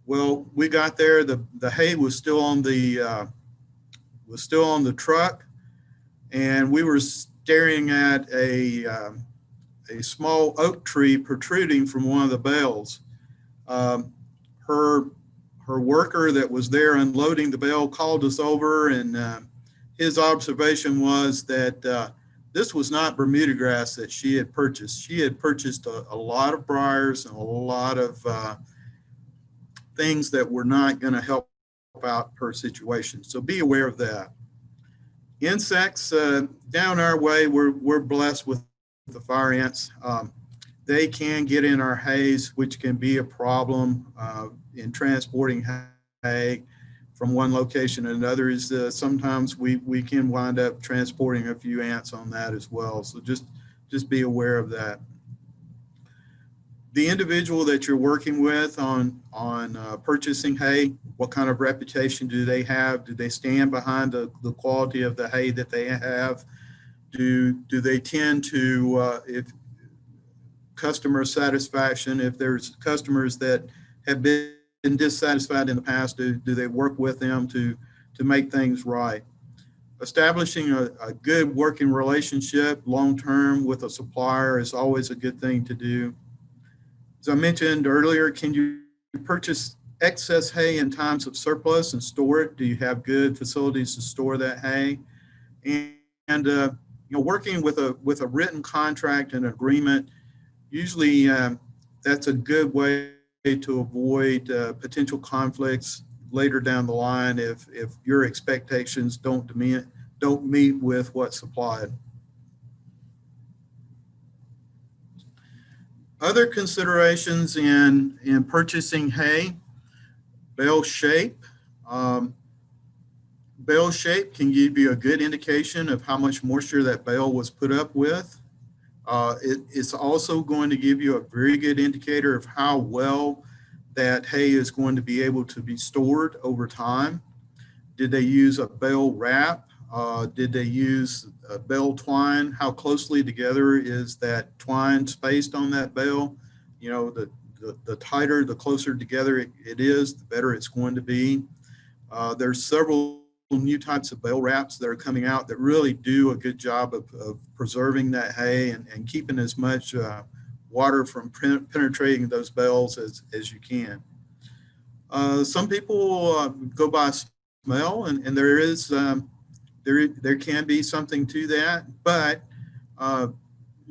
Well, we got there, the hay was still on the truck, and we were staring at a small oak tree protruding from one of the bales. Her worker that was there unloading the bale called us over, and his observation was that this was not Bermuda grass that she had purchased. She had purchased a lot of briars and a lot of things that were not going to help out her situation. So be aware of that. Insects, down our way, we're blessed with the fire ants. They can get in our hays, which can be a problem in transporting hay from one location to another. Is sometimes we can wind up transporting a few ants on that as well. So just be aware of that. The individual that you're working with on purchasing hay, what kind of reputation do they have? Do they stand behind the quality of the hay that they have? Do they tend to, if customer satisfaction, if there's customers that have been dissatisfied in the past, do they work with them to make things right? establishing a good working relationship long-term with a supplier is always a good thing to do. As I mentioned earlier, can you purchase excess hay in times of surplus and store it? Do you have good facilities to store that hay? And working with a written contract and agreement, usually that's a good way to avoid potential conflicts later down the line if your expectations don't meet with what's supplied. Other considerations in purchasing hay: bale shape. Bale shape can give you a good indication of how much moisture that bale was put up with. It's also going to give you a very good indicator of how well that hay is going to be able to be stored over time. Did they use a bale wrap? Did they use a bale twine? How closely together is that twine spaced on that bale? You know, the tighter, the closer together it is, the better it's going to be. There's several new types of bale wraps that are coming out that really do a good job of preserving that hay and keeping as much water from penetrating those bales as you can. Some people go by smell, and there is there can be something to that, but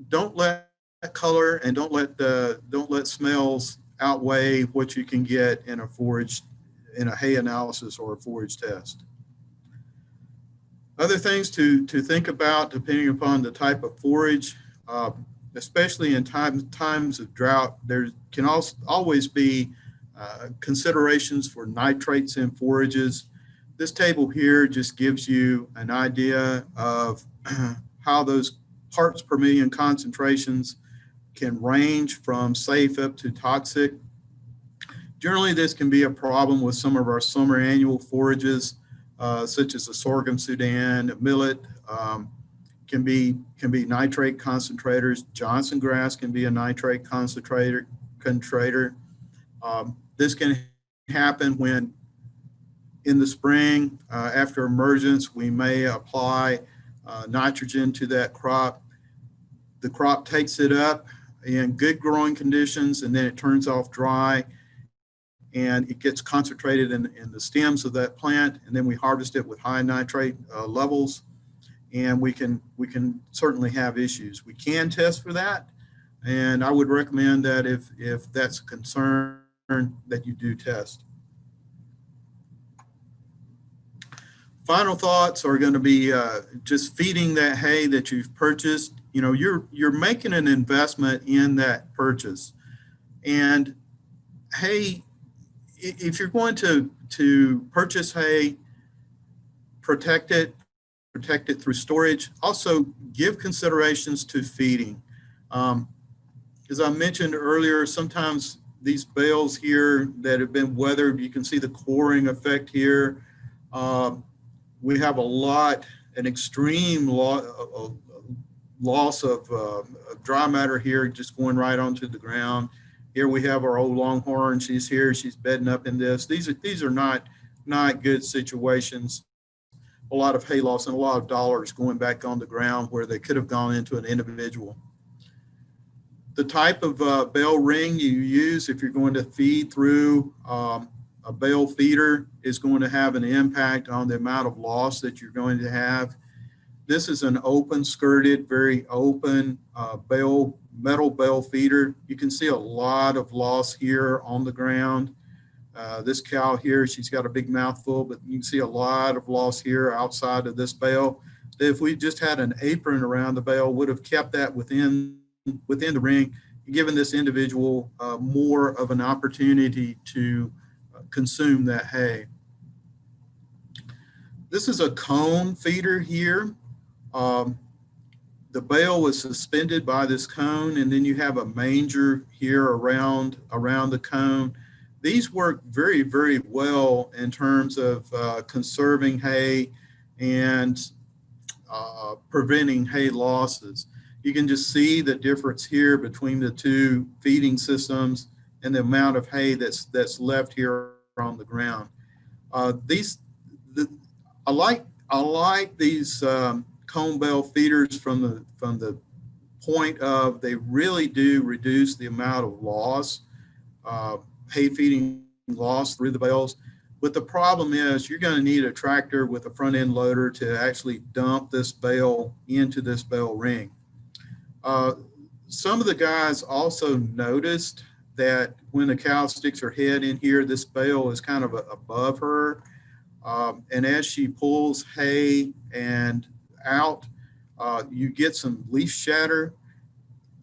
don't let color and don't let smells outweigh what you can get in a hay analysis or a forage test. Other things to think about depending upon the type of forage, especially in times of drought, there can also always be considerations for nitrates in forages. This table here just gives you an idea of how those parts per million concentrations can range from safe up to toxic. Generally, this can be a problem with some of our summer annual forages, such as the sorghum Sudan, millet, can be nitrate concentrators. Johnson grass can be a nitrate concentrator. This can happen when in the spring, after emergence, we may apply nitrogen to that crop. The crop takes it up in good growing conditions, and then it turns off dry, and it gets concentrated in the stems of that plant, and then we harvest it with high nitrate levels, and we can certainly have issues. We can test for that, and I would recommend that if that's a concern, that you do test. Final thoughts are going to be just feeding that hay that you've purchased. You know, you're making an investment in that purchase, and hay, if you're going to purchase hay, protect it through storage. Also give considerations to feeding. As I mentioned earlier, sometimes these bales here that have been weathered, you can see the coring effect here. We have an extreme loss of dry matter here, just going right onto the ground. Here we have our old longhorn. She's here. She's bedding up in this. These are not good situations. A lot of hay loss and a lot of dollars going back on the ground where they could have gone into an individual. The type of bale ring you use if you're going to feed through a bale feeder is going to have an impact on the amount of loss that you're going to have. This is an open skirted, very open metal bale feeder. You can see a lot of loss here on the ground. This cow here, she's got a big mouthful, but you can see a lot of loss here outside of this bale. If we just had an apron around the bale, would have kept that within the ring, given this individual more of an opportunity to consume that hay. This is a cone feeder here. The bale was suspended by this cone, and then you have a manger here around the cone. These work very, very well in terms of conserving hay and preventing hay losses. You can just see the difference here between the two feeding systems and the amount of hay that's left here on the ground. I I like these cone bale feeders from the point of they really do reduce the amount of loss, hay feeding loss through the bales. But the problem is you're going to need a tractor with a front end loader to actually dump this bale into this bale ring. Some of the guys also noticed that when the cow sticks her head in here, this bale is kind of above her. And as she pulls hay and out, you get some leaf shatter,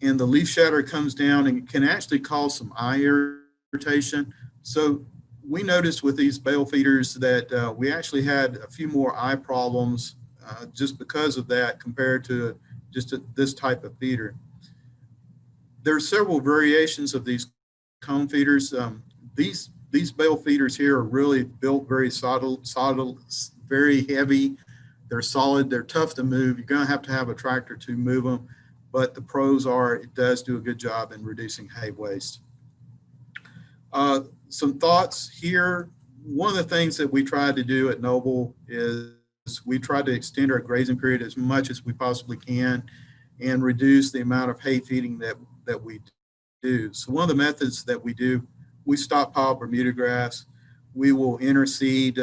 and the leaf shatter comes down and can actually cause some eye irritation. So we noticed with these bale feeders that we actually had a few more eye problems just because of that compared to just this type of feeder. There are several variations of these cone feeders. These bale feeders here are really built very solid, very heavy. They're solid. They're tough to move. You're going to have a tractor to move them, but the pros are it does do a good job in reducing hay waste. Some thoughts here. One of the things that we tried to do at Noble is we tried to extend our grazing period as much as we possibly can and reduce the amount of hay feeding that we do. So one of the methods that we do, we stockpile Bermuda grass. We will interseed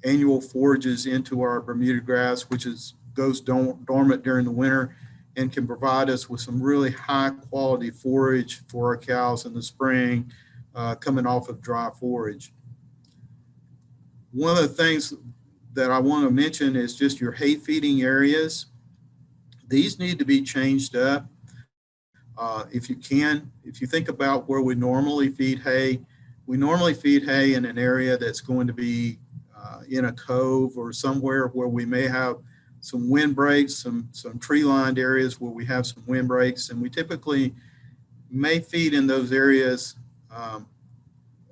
annual forages into our Bermuda grass, which goes dormant during the winter and can provide us with some really high quality forage for our cows in the spring, coming off of dry forage. One of the things that I want to mention is just your hay feeding areas. These need to be changed up. If you can, if you think about where we normally feed hay, we normally feed hay in an area that's going to be in a cove or somewhere where we may have some windbreaks, some tree-lined areas where we have some windbreaks, and we typically may feed in those areas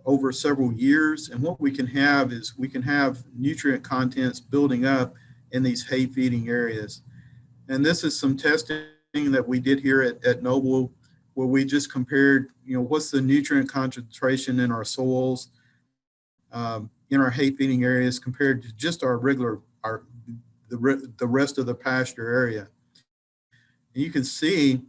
over several years. And what we can have is we can have nutrient contents building up in these hay feeding areas. And this is some testing that we did here at Noble, where we just compared, what's the nutrient concentration in our soils, in our hay feeding areas compared to just our regular, the rest of the pasture area. And you can see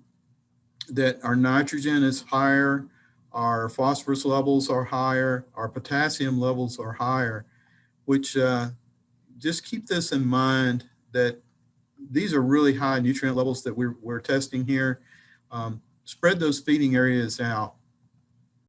that our nitrogen is higher, our phosphorus levels are higher, our potassium levels are higher, which just keep this in mind that these are really high nutrient levels that we're testing here. Spread those feeding areas out.